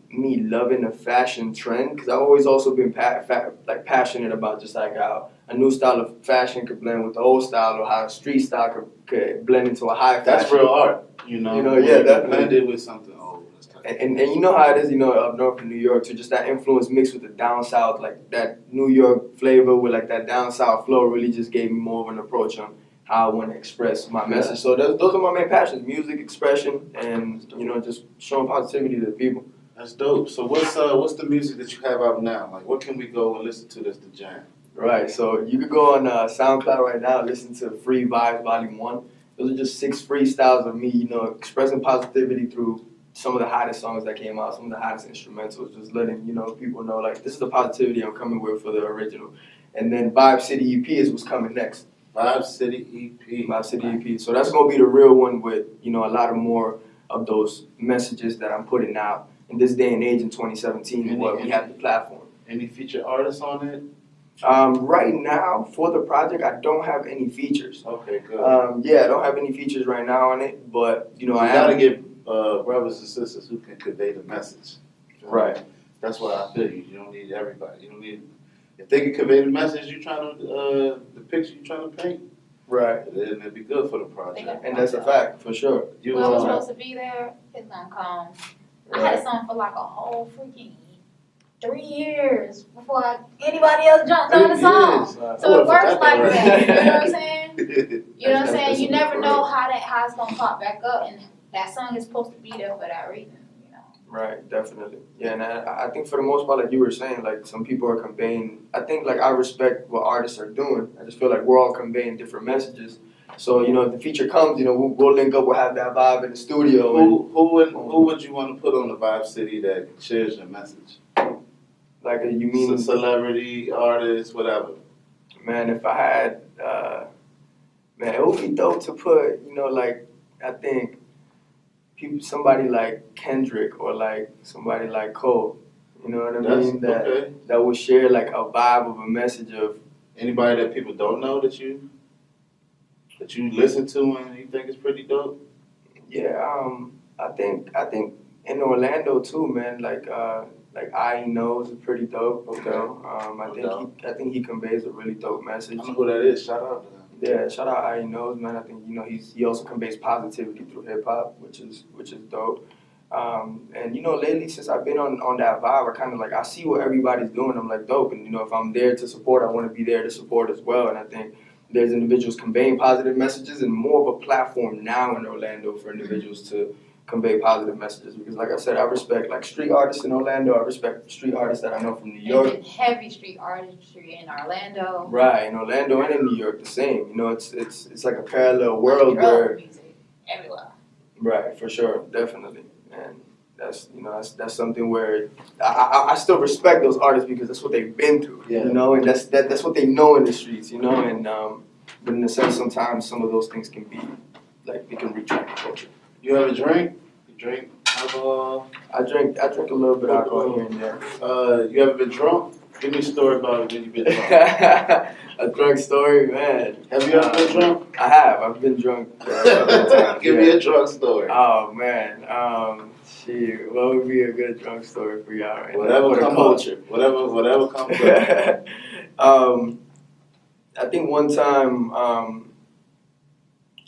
me loving the fashion trend, because I've always also been passionate about just like how a new style of fashion could blend with the old style, or how street style could blend into a high fashion.
That's real art, you know.
Yeah, definitely.
Blended with something old.
And you know how it is, you know, up north in New York too, just that influence mixed with the down south, like that New York flavor with like that down south flow really just gave me more of an approach on how I want to express my message. So those are my main passions: music, expression, and you know, just showing positivity to the people.
That's dope. So what's the music that you have out now? Like, what can we go and listen to that's the jam?
Right. So you could go on SoundCloud right now, listen to Free Vibes Volume 1. Those are just 6 freestyles of me, you know, expressing positivity through some of the hottest songs that came out, some of the hottest instrumentals, just letting, you know, people know, like, this is the positivity I'm coming with for the original. And then Vibe City EP is what's coming next.
Vibe City EP.
Vibe City EP. So that's going to be the real one with, you know, a lot of more of those messages that I'm putting out in this day and age in 2017, where we have the platform.
Any featured artists on it?
Right now, for the project, I don't have any features.
Okay, good.
Yeah, I don't have any features right now on it, but, you know, I
gotta get brothers and sisters who can convey the message.
Right.
That's why I feel you. You don't need everybody. You don't need, if they can convey the message you're trying to, the picture you're trying to paint,
right,
then it'd be good for the project.
and that's a fact, for sure.
Whoever's supposed to be there is gonna come.
Right.
I had a song for like a whole freaking 3 years before anybody else jumped on the song.
Right.
So it works like
Right.
that. You know what I'm saying? You know what I'm
That's
saying? You never
correct.
know how it's gonna pop back up, and that song is supposed to be there for that reason. You know.
Right, definitely. Yeah, and I think for the most part, like you were saying, like some people are conveying, I think like I respect what artists are doing. I just feel like we're all conveying different messages. So, you know, if the feature comes, you know, we'll link up, we'll have that vibe in the studio.
Who would you want to put on the Vibe City that shares your message?
Like, you mean
celebrity, artist, whatever.
Man, if I had, man, it would be dope to put, you know, like, I think somebody like Kendrick or like somebody like Cole, you know what I mean? That would share like a vibe of a message of
anybody that people don't know that you listen to and you think is pretty dope.
Yeah, I think in Orlando too, man. Like I Knows is pretty dope.
Okay.
You know? I think he conveys a really dope message.
I know who that is. Shout out to him.
Yeah, shout out I Knows, man. I think, you know, he also conveys positivity through hip hop, which is dope. And you know, lately since I've been on that vibe, I kind of like I see what everybody's doing. I'm like, dope. And you know, if I'm there to support, I want to be there to support as well. And I think there's individuals conveying positive messages and more of a platform now in Orlando for individuals to convey positive messages. Because like I said, I respect like street artists in Orlando. I respect street artists that I know from New York.
And heavy street artistry in Orlando.
Right, in Orlando and in New York, the same. You know, it's like a parallel world where
music everywhere.
Right, for sure, definitely. And that's, you know, that's something where I still respect those artists because that's what they've been through, you know, and that's what they know in the streets, you know, and but in a sense, sometimes some of those things can be like they can retract the culture.
You have a drink? You drink alcohol?
I drink a little bit of alcohol here and there.
You ever been drunk? Give me a story about when you've been drunk.
A drunk story, man.
Have you ever been drunk?
I have. I've been drunk a couple times.
Give me a drunk story.
Oh man, shit. What would be a good drunk story for y'all right
Whatever
now?
comes up. Whatever comes up.
I think one time,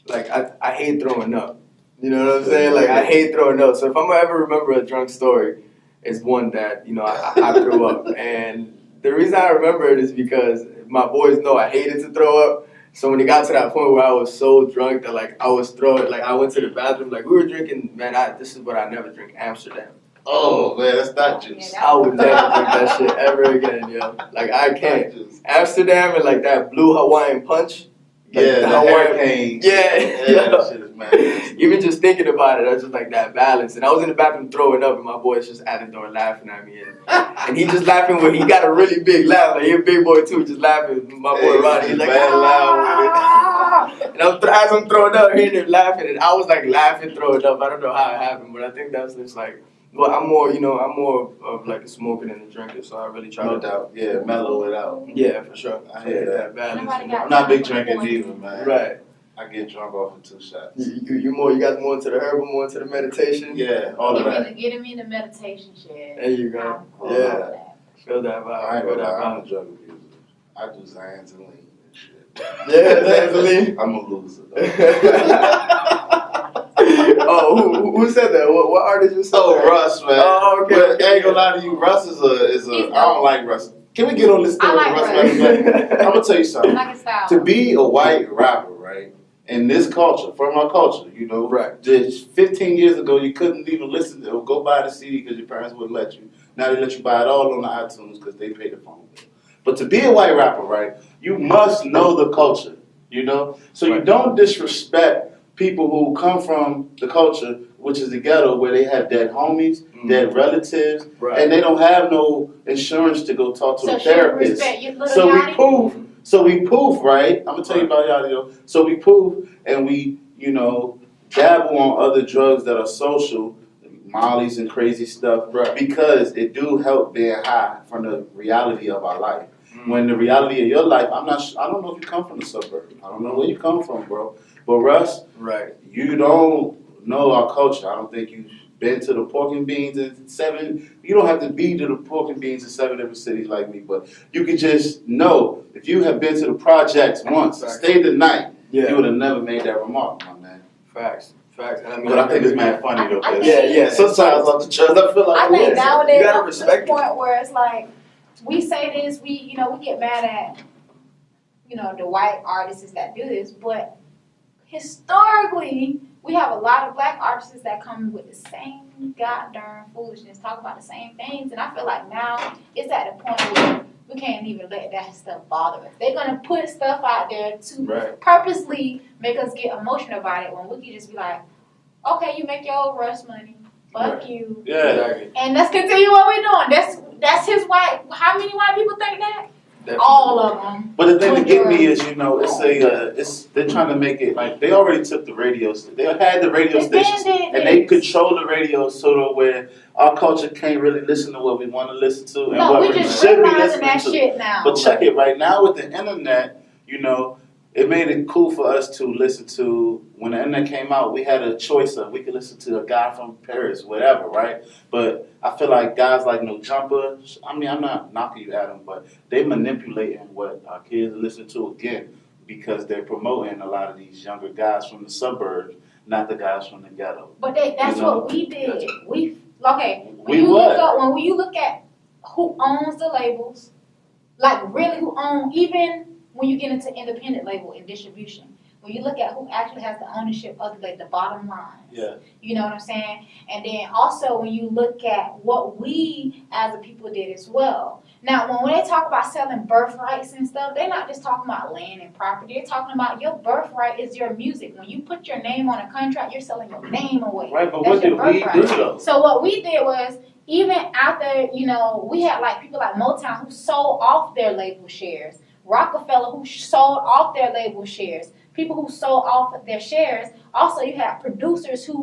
like I hate throwing up. You know what I'm saying? Like I hate throwing up. So if I'm gonna ever remember a drunk story, it's one that, you know, I threw up. And the reason I remember it is because my boys know I hated to throw up. So when it got to that point where I was so drunk that like I was throwing, like I went to the bathroom, like we were drinking, man, this is what I never drink, Amsterdam.
Oh man, that's not juice.
I would never drink that shit ever again, yo. Like I can't. Amsterdam and like that blue Hawaiian punch. Like
yeah, the hurricane.
Yeah,
that shit is mad.
Even just thinking about it, I was just like that balance. And I was in the bathroom throwing up, and my boy's just at the door laughing at me, and he just laughing when he got a really big laugh. Like he a big boy too, just laughing. My boy Ronnie, he's like loud with it. And as I'm throwing up, hearing him laughing, and I was like laughing, throwing up. I don't know how it happened, but I think that's just like. Well, I'm more of like a smoker than a drinker, so I really try
no doubt. Yeah, mellow it out.
Yeah, for sure.
I hear that.
Balance.
I'm not a big drinker either, man.
Right.
I get drunk off of 2 shots.
You guys more into the herbal, more into the meditation?
Yeah, all of that.
Getting me the meditation shit.
There you go.
Yeah.
Feel that vibe.
I ain't gonna lie, I'm a drug abuser. I do Zans and lean and shit.
Yeah, Zans and lean?
I'm a loser, though.
Oh, who said that? What artist you said?
Oh, Russ, man.
Oh, okay.
But I ain't gonna lie to you, Russ is a I don't like Russ. Can we get on this thing with Russ? I'm gonna tell you something.
I like his style.
To be a white rapper, right, in this culture, from our culture, you know,
right.
Just 15 years ago, you couldn't even listen to or go buy the CD because your parents wouldn't let you. Now they let you buy it all on the iTunes because they pay the phone bill. But to be a white rapper, right, you must know the culture, you know? So you don't disrespect people who come from the culture, which is the ghetto, where they have dead homies, dead relatives, and they don't have no insurance to go talk to a therapist. So we poof, right? I'm gonna tell you about Yachty. So we poof and we, you know, dabble on other drugs that are social, mollies and crazy stuff, because it do help being high from the reality of our life. When the reality of your life, I don't know if you come from the suburb. I don't know where you come from, bro. But Russ, you don't know our culture. I don't think you've been to the pork and beans in 7. You don't have to be to the pork and beans in 7 different cities like me, but you can just know if you have been to the projects once, stayed the night, you would have never made that remark, my man.
Facts. And I mean,
but I think it's mad funny though.
Sometimes
off the chest, I feel like
I think nowadays
you gotta
up to the point where it's like we say this, we get mad at the white artists that do this, but historically, we have a lot of black artists that come with the same goddamn foolishness, talk about the same things, and I feel like now it's at the point where we can't even let that stuff bother us. They're gonna put stuff out there to purposely make us get emotional about it when we can just be like, okay, you make your old Russ money, fuck you, and let's continue what we're doing. That's his white. How many white people think that? Definitely. All of them.
But the thing to get me is, they're trying to make it like they already took the radio. They had the radio stations, and they control the radio so where our culture can't really listen to what we want to listen to and what we should be listening to.
Shit now.
But check it right now with the internet, it made it cool for us to listen to. When the internet came out, we had a choice of we could listen to a guy from Paris, whatever, right? But I feel like guys like No Jumper, I mean, I'm not knocking you at them, but they manipulating what our kids listen to again because they're promoting a lot of these younger guys from the suburbs, not the guys from the ghetto.
But that's what we did. When you look at who owns the labels, like really who owns, even when you get into independent label and distribution, when you look at who actually has the ownership of the bottom line, you know what I'm saying? And then also when you look at what we as a people did as well. Now, when they talk about selling birthrights and stuff, they're not just talking about land and property. They're talking about your birthright is your music. When you put your name on a contract, you're selling your name away.
Right, but what did we do though?
So what we did was, even after, we had like people like Motown who sold off their label shares. Rockefeller who sold off their label shares, people who sold off their shares. Also, you have producers who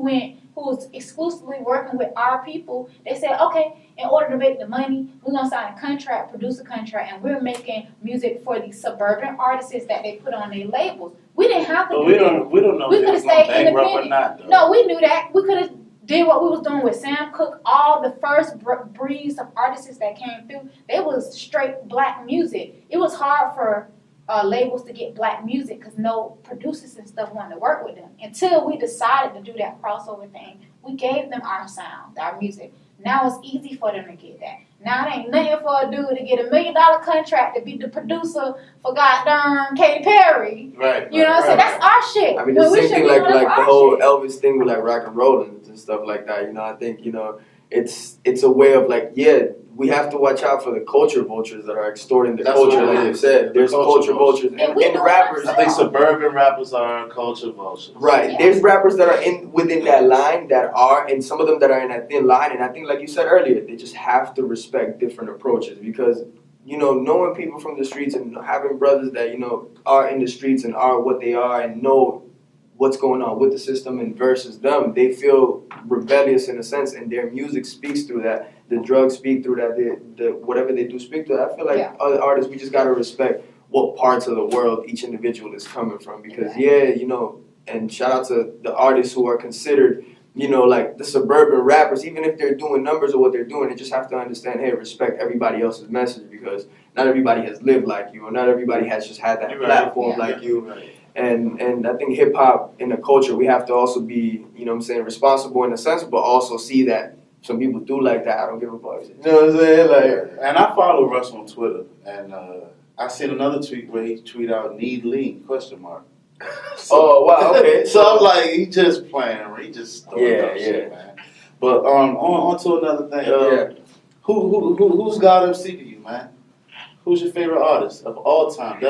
was exclusively working with our people. They said, okay, in order to make the money, we're gonna sign a contract, produce a contract, and we're making music for these suburban artists that they put on their labels. We didn't have to.
We don't know.
We could have stayed independent.
Or not, though.
No, we knew that. We could have did what we was doing with Sam Cooke. All the first breeds of artists that came through, they was straight black music. It was hard for labels to get black music because no producers and stuff wanted to work with them. Until we decided to do that crossover thing, we gave them our sound, our music. Now it's easy for them to get that. Now it ain't nothing for a dude to get $1 million contract to be the producer for goddamn Katy Perry.
Right.
You know what I'm saying? That's our shit.
I mean, the same thing like the whole Elvis thing with like rock and roll and stuff like that. You know, I think, you know, it's a way of like, yeah, we have to watch out for the culture vultures that are extorting the culture, like you said. There's culture vultures. And rappers.
I think suburban rappers are culture vultures.
Right. Yeah. There's rappers that are within that line that are, and some of them that are in that thin line. And I think, like you said earlier, they just have to respect different approaches because, you know, knowing people from the streets and having brothers that, you know, are in the streets and are what they are and know what's going on with the system and versus them, they feel rebellious in a sense, and their music speaks through that. The drugs speak through that. The whatever they do speak through that. I feel like other artists, we just gotta respect what parts of the world each individual is coming from because you know, and shout out to the artists who are considered, you know, like the suburban rappers, even if they're doing numbers or what they're doing, they just have to understand, hey, respect everybody else's message because not everybody has lived like you or not everybody has just had that platform like you. Right. And I think hip hop in the culture, we have to also be, you know what I'm saying, responsible in a sense, but also see that some people do like that. I don't give a fuck. You know what I'm saying? Like,
and I follow Russ on Twitter, and I seen another tweet where he tweeted out "Need lean?" ? So,
oh wow, okay.
So I'm like, he just playing, he just throwing up shit, man. But on to another thing. Who's God MC to you, man? Who's your favorite artist of all time?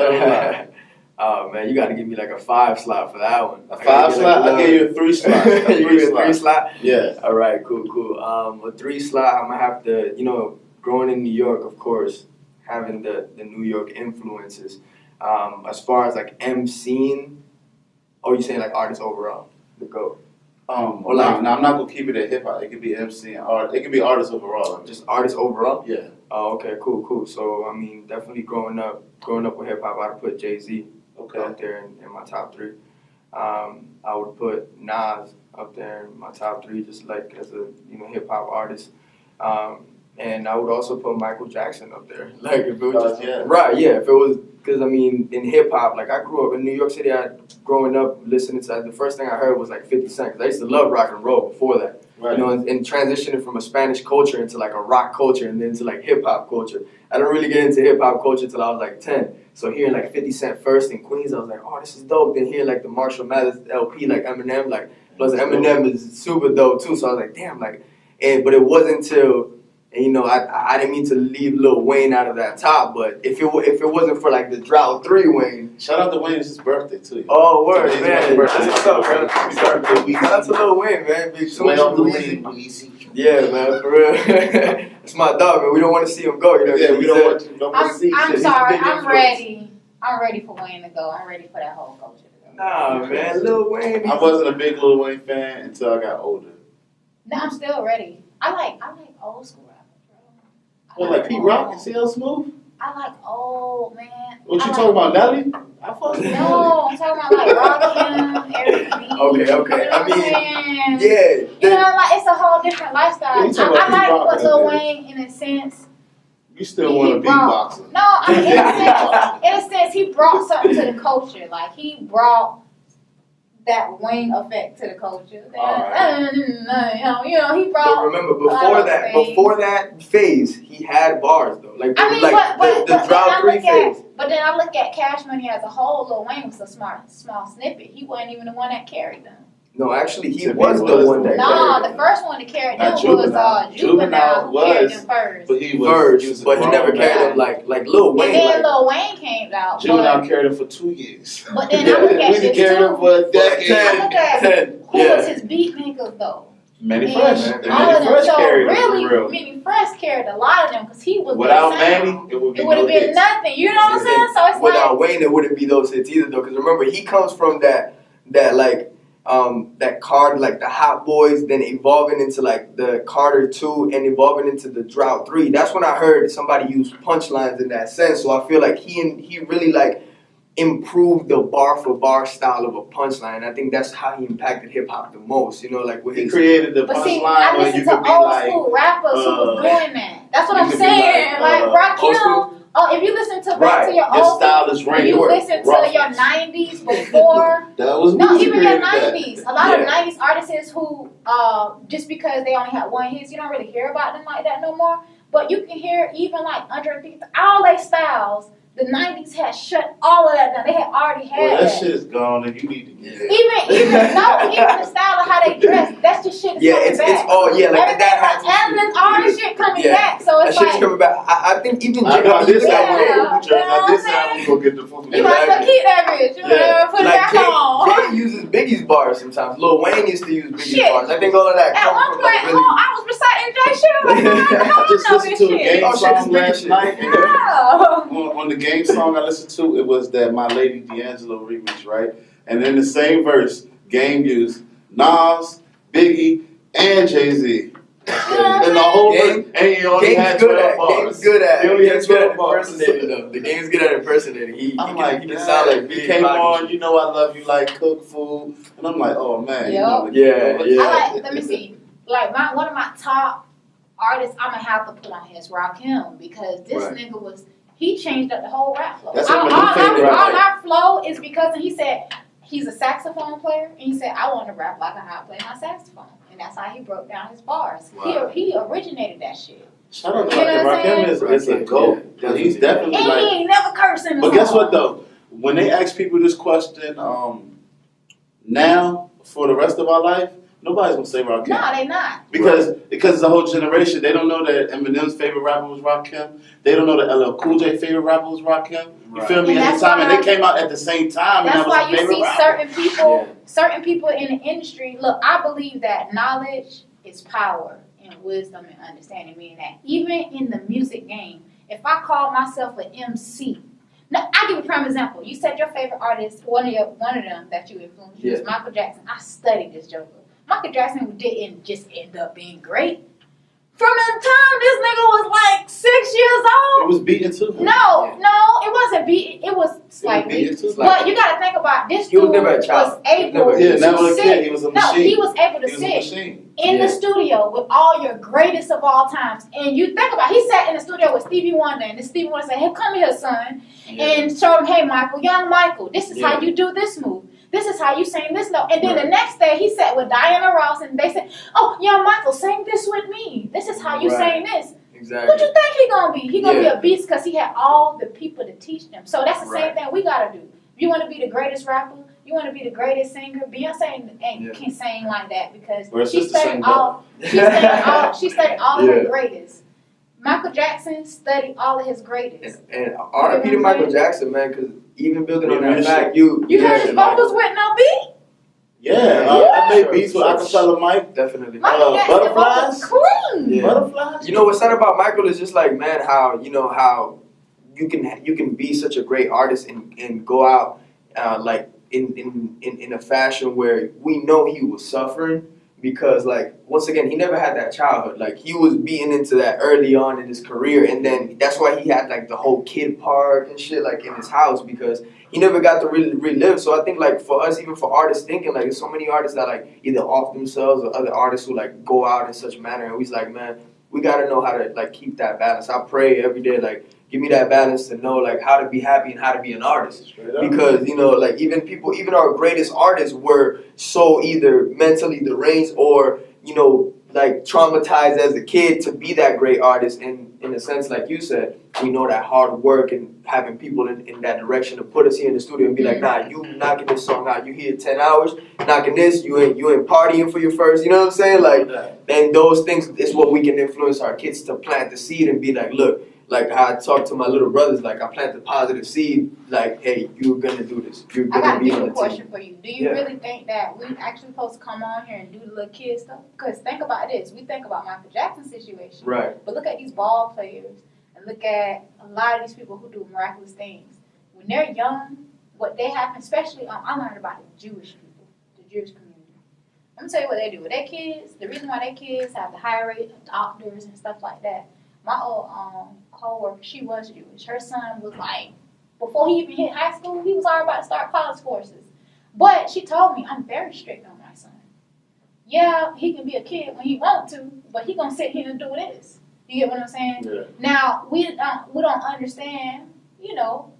Oh man, you got to give me like a 5 slot for that one.
A 5 slot? I gave you a 3 slot.
You gave me a 3 slot?
Yeah.
All right, cool. A 3 slot, I'm gonna have to, you know, growing in New York, of course, having the New York influences. As far as like MCing, you saying like artists overall, the GOAT?
Or like, no, I'm not gonna keep it at hip hop. It could be MC and art. It could be artists overall.
Just artists overall?
Yeah.
Oh, okay, cool. So I mean, definitely growing up with hip hop, I'd put Jay-Z up there in my top 3. I would put Nas up there in my top 3, just like as a hip hop artist. And I would also put Michael Jackson up there. Like if it was if it was because I mean in hip hop, like I grew up in New York City. Growing up listening to the first thing I heard was like 50 Cent. 'Cause I used to love rock and roll before that. Right. You know, and transitioning from a Spanish culture into like a rock culture and then to like hip hop culture. I didn't really get into hip hop culture till I was like 10. So hearing like 50 Cent first in Queens, I was like, oh, this is dope. Then hearing like the Marshall Mathers LP, like Eminem, like plus Eminem is super dope too. So I was like, damn, like, but it wasn't until. And, you know, I didn't mean to leave Lil Wayne out of that top, but if it wasn't for like the Drought 3 Wayne.
Shout out to Wayne, it's his birthday too.
Oh, word, man. That's what's up, bro. Shout out to Lil Wayne, man. Big swing off the lead. Yeah, man, for real. That's my dog, man. We don't want to see him go. You know,
yeah, we don't want to see him.
I'm sorry, I'm ready. I'm ready for Wayne to go. I'm ready for that whole culture to go.
Nah, man, Lil Wayne.
I wasn't a big Lil Wayne fan until I got older.
No, I'm still ready. I like old school.
Well, like Pete Rock and CL Smooth?
I like old, man.
What you talking about, Nelly? I fuck with
No, I'm talking about like Rakim, Eric B.
Okay. I mean, yeah.
You know, like it's a whole different lifestyle. I like what Lil Wayne, in a sense.
You still want to beatboxer?
No, I mean, in a sense, he brought something to the culture. Like he brought that Wayne effect to the culture. You know, he brought.
But remember, before that phase, he had bars though. Like the Drought 3 phase.
But then I look at Cash Money as a whole. Lil Wayne was a small snippet. He wasn't even the one that carried them.
No, actually, he was the one that carried them.
The first one to carry them was Juvenile who carried them first.
But he
never carried them like Lil Wayne.
And then Lil Wayne came out.
Juvenile carried him for 2 years.
But then I look at this
carried him for a decade.
I look at who was his beat makers though.
Manny Fresh.
Manny Fresh carried a lot of them because he was
without Manny, it would have
been nothing. You know what I'm saying? So it's
without Wayne, it wouldn't be those hits either though. Because remember, he comes from that card, like the Hot Boys, then evolving into like the Carter 2 and evolving into the Drought 3. That's when I heard somebody use punchlines in that sense. So I feel like he really like improved the bar for bar style of a punchline. I think that's how he impacted hip hop the most. You know, like with
he created the punchline where you could be like
old school rappers who was doing that. That's what I'm saying. Like Rakim Oh, if you listen to back to your
Your
old,
style is
if
rain.
you listen to your 90s before,
That was
no,
music
even your
created that.
90s. A lot of 90s artists who, just because they only had one hit, you don't really hear about them like that no more. But you can hear even like Andre 3000, all their styles. The 90s had shut all of that down. They had already had
Well, that
that.
shit's gone, and you need to get it.
Even the style of how they dress, that's just shit.
It's all like
everything
that
like Evelyn, all this shit coming back. So
that
it's
shit's
like
coming back. I think even
I got this album,
Yeah.
I this album, go get the full.
you might as well keep that bitch. You better put it back on.
Jay uses Biggie's bars sometimes. Lil Wayne used to use Biggie's
Shit.
bars. I think all of that
At
comes
one
from
point,
like really.
I was reciting Jay shit.
I just listened to a game
Oh, shit,
song
this
last
shit.
night.
Yeah.
On the game song I listened to, it was that My Lady D'Angelo remix, right? And in the same verse, Game used Nas, Biggie, and Jay-Z. And the whole verse, and he only had 12 bars.
Game's good at
He only had 12 bars.
impersonating them. The game's good at impersonating. He
I'm
can,
like,
he can sound like
he
Big
came
Bobby.
on, you know I love you, like cook food. And I'm like, oh man. You know,
Yeah.
I like, let me see. Like one of my top artists I'm gonna have to put on here is Rakim, because this nigga he changed up the whole rap flow.
That's
all
my favorite rapper.
our flow is because he said he's a saxophone player, and he said I want to rap like how I play my saxophone, and that's how he broke down his bars.
Wow.
He originated that shit.
Shout out to
You know what I'm
Rakim. Is a GOAT.
Yeah,
He's definitely
And
like.
he ain't never cursing.
But guess what though? When they ask people this question, now for the rest of our life, nobody's gonna say Rakim.
No, they not.
Because it's a whole generation. They don't know that Eminem's favorite rapper was Rakim. They don't know that LL Cool J favorite rapper was Rakim. You feel me?
And
At
that's
the time, and
why-
they came out at the same time.
That's
and that
why
was
you
his favorite
see
rapper.
certain people in the industry. Look, I believe that knowledge is power and wisdom and understanding. Meaning that even in the music game, if I call myself an MC, now I give you a prime example. You said your favorite artist, one of them that you influenced was Michael Jackson. I studied this joker. Michael Jackson didn't just end up being great. From the time this nigga was like 6 years old.
It was beaten too.
No, it wasn't beaten. It was slightly. But you gotta think about this dude was able
never a kid. He was a machine.
No, he was able to sit in the studio with all your greatest of all times. And you think about he sat in the studio with Stevie Wonder, and then Stevie Wonder said, "Hey, come here, son," and showed him, "Hey, Michael, young Michael, this is how you do this move. This is how you sing this note." And then the next day he sat with Diana Ross, and they said, "Oh, young Michael, sing this with me. This is how you sing this."
Exactly.
What you think he gonna be? He gonna be a beast because he had all the people to teach them. So that's the same thing we gotta do. If you want to be the greatest rapper, you want to be the greatest singer. Beyonce can sing like that because she studied all. She studied all of her greatest. Michael Jackson studied all of his greatest.
And R.I.P. to Michael Jackson, man, because even building on that fact, you
heard his vocals with no beat.
I made beats with Acapella Mike.
Definitely.
Butterflies.
Clean.
Butterflies.
You know what's sad about Michael is just like, man, how you can be such a great artist and go out like in a fashion where we know he was suffering. Because, like, once again, he never had that childhood. Like, he was beaten into that early on in his career. And then that's why he had, like, the whole kid part and shit, like, in his house. Because he never got to really relive. So I think, like, for us, even for artists thinking, like, there's so many artists that, like, either off themselves or other artists who, like, go out in such manner. And we's like, man, we got to know how to, like, keep that balance. I pray every day, like, give me that balance to know, like, how to be happy and how to be an artist. Because, you know, like, even our greatest artists were so either mentally deranged or, you know, like, traumatized as a kid to be that great artist. And in a sense, like you said, we know that hard work and having people in that direction to put us here in the studio and be like, nah, you knocking this song out. You here 10 hours, knocking this, you ain't partying for your first, you know what I'm saying? Like, and those things is what we can influence our kids to plant the seed and be like, look, like how I talk to my little brothers, like I plant the positive seed, like, hey, you're gonna do this. You're gonna be on the team. I got a deeper
question for you. Do you really think that we actually supposed to come on here and do the little kid stuff? Because think about this. We think about Michael Jackson's situation.
Right.
But look at these ball players and look at a lot of these people who do miraculous things. When they're young, what they happen, especially, I learned about the Jewish people, the Jewish community. I'm gonna tell you what they do with their kids. The reason why their kids have the higher rate of doctors and stuff like that. My old co-worker, she was Jewish. Her son was like, before he even hit high school, he was already about to start college courses. But she told me, I'm very strict on my son. Yeah, he can be a kid when he wants to, but he gonna sit here and do this. You get what I'm saying?
Yeah.
Now we don't understand, you know,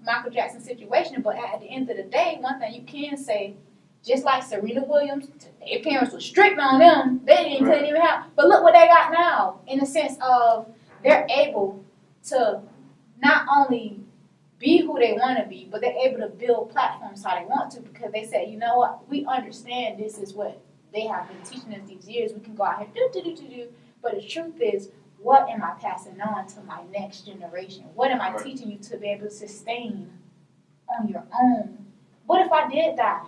Michael Jackson's situation, but at the end of the day, one thing you can say, just like Serena Williams, their parents were strict on them. They couldn't even have. But look what they got now, in the sense of they're able to not only be who they want to be, but they're able to build platforms how they want to, because they say, you know what, we understand this is what they have been teaching us these years. We can go out here do. But the truth is, what am I passing on to my next generation? What am I teaching you to be able to sustain on your own? What if I did die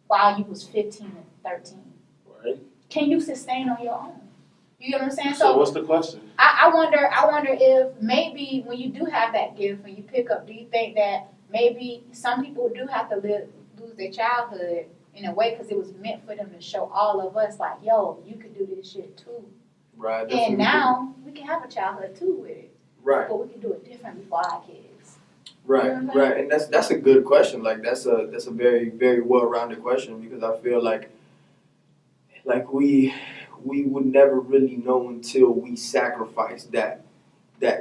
while you was 15 and 13?
Right.
Can you sustain on your own? You get what I'm saying?
So what's the question?
I wonder if maybe when you do have that gift and you pick up, do you think that maybe some people do have to lose their childhood in a way because it was meant for them to show all of us, like, yo, you could do this shit too.
Right.
And now we can have a childhood too with it.
Right.
But we can do it differently for our kids.
Right,
You know what I'm
right, and that's a good question. Like that's a very, very well-rounded question, because I feel like we would never really know until we sacrifice that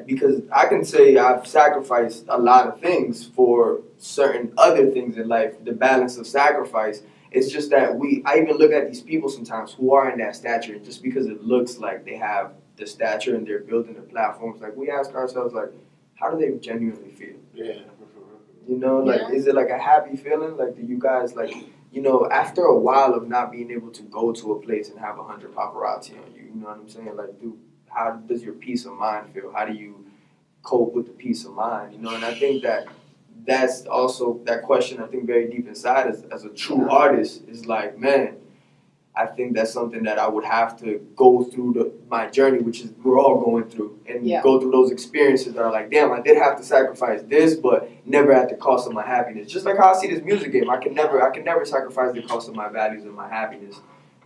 because I can say I've sacrificed a lot of things for certain other things in life. The balance of sacrifice. It's just that I even look at these people sometimes who are in that stature, and just because it looks like they have the stature and they're building the platforms, like we ask ourselves, like, how do they genuinely feel?
Yeah.
You know, like, is it like a happy feeling? Like, do you guys, like, you know, after a while of not being able to go to a place and have 100 paparazzi on you, you know what I'm saying? Like, how does your peace of mind feel? How do you cope with the peace of mind? You know, and I think that's also that question, I think, very deep inside as a true artist is like, man, I think that's something that I would have to go through my journey, which is we're all going through, and go through those experiences that are like, damn, I did have to sacrifice this, but never at the cost of my happiness. Just like how I see this music game, I can never sacrifice the cost of my values and my happiness,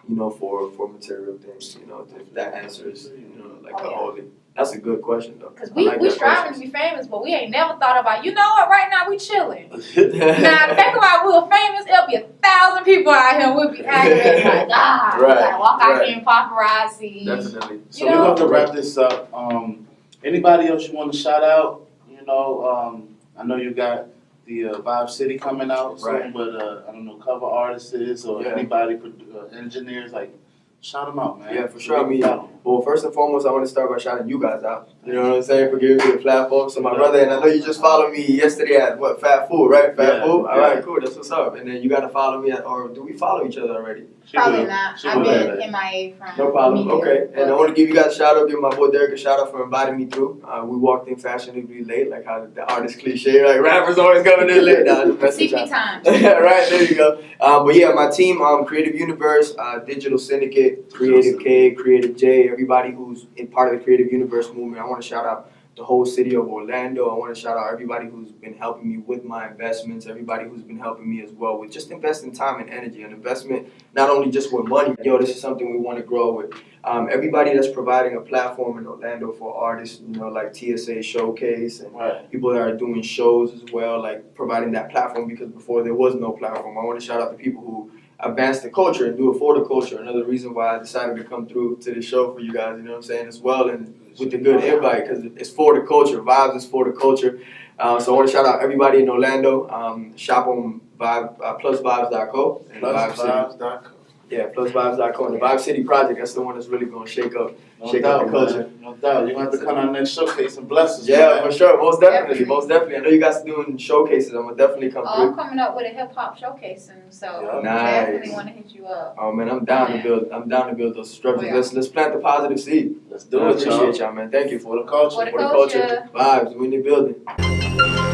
you know, for material things. You know, if that answers, you know, like the holy. That's a good question, though.
Because we striving to be famous, but we ain't never thought about, you know what, right now we chilling. Now, think about if we were famous, it'll be 1,000 people out here, we'll be acting like, we gotta walk out here in paparazzi.
Definitely.
So we're going to wrap this up. Anybody else you want to shout out? You know, I know you got the Vibe City coming out soon, but I don't know, cover artists or anybody, engineers, like, shout them out, man.
Yeah, for sure. I mean, well, first and foremost, I want to start by shouting you guys out. You know what I'm saying? For giving me the platform. So my brother, and I know you just followed me yesterday at Fat Food, right? Fat Food? All right, cool. That's what's up. And then you got to follow me or do we follow each other already?
Probably not. I've been MIA from
no problem.
media.
Okay. And I want to give you guys a shout out, give my boy Derek a shout out for inviting me through. We walked in fashionably late, like how the artist cliche, like rappers always coming in late.
CP times.
Right, there you go. But yeah, my team, Creativ Universe, Digital Syndicate, Creativ K, Creativ J, everybody who's in part of the Creative Universe movement. I want to shout out the whole city of Orlando. I want to shout out everybody who's been helping me with my investments, everybody who's been helping me as well with just investing time and energy, an investment not only just with money. Yo, this is something we want to grow with. Everybody that's providing a platform in Orlando for artists, you know, like TSA Showcase and people that are doing shows as well, like providing that platform, because before there was no platform. I want to shout out the people who advance the culture and do it for the culture. Another reason why I decided to come through to the show for you guys, you know what I'm saying, as well, and with the good invite, because it's for the culture. Vibes is for the culture. So I want to shout out everybody in Orlando. Shop on plusvibes.co and
plusvibes.co.
Yeah, plusvibes.co and the Vibe City project. That's the one that's really going to shake up the culture.
Man. No doubt. You're going to have to come on next showcase and bless us.
Yeah,
man.
for sure. Most definitely. I know you guys are doing showcases. I'm going to definitely come through.
I'm coming up with a hip hop showcase, and so
nice.
I definitely want to hit you up.
Oh man, I'm down to build those structures. Let's plant the positive seed.
Let's do it,
I appreciate y'all, man. Thank you
for the culture.
For the culture. Vibes, we in the building.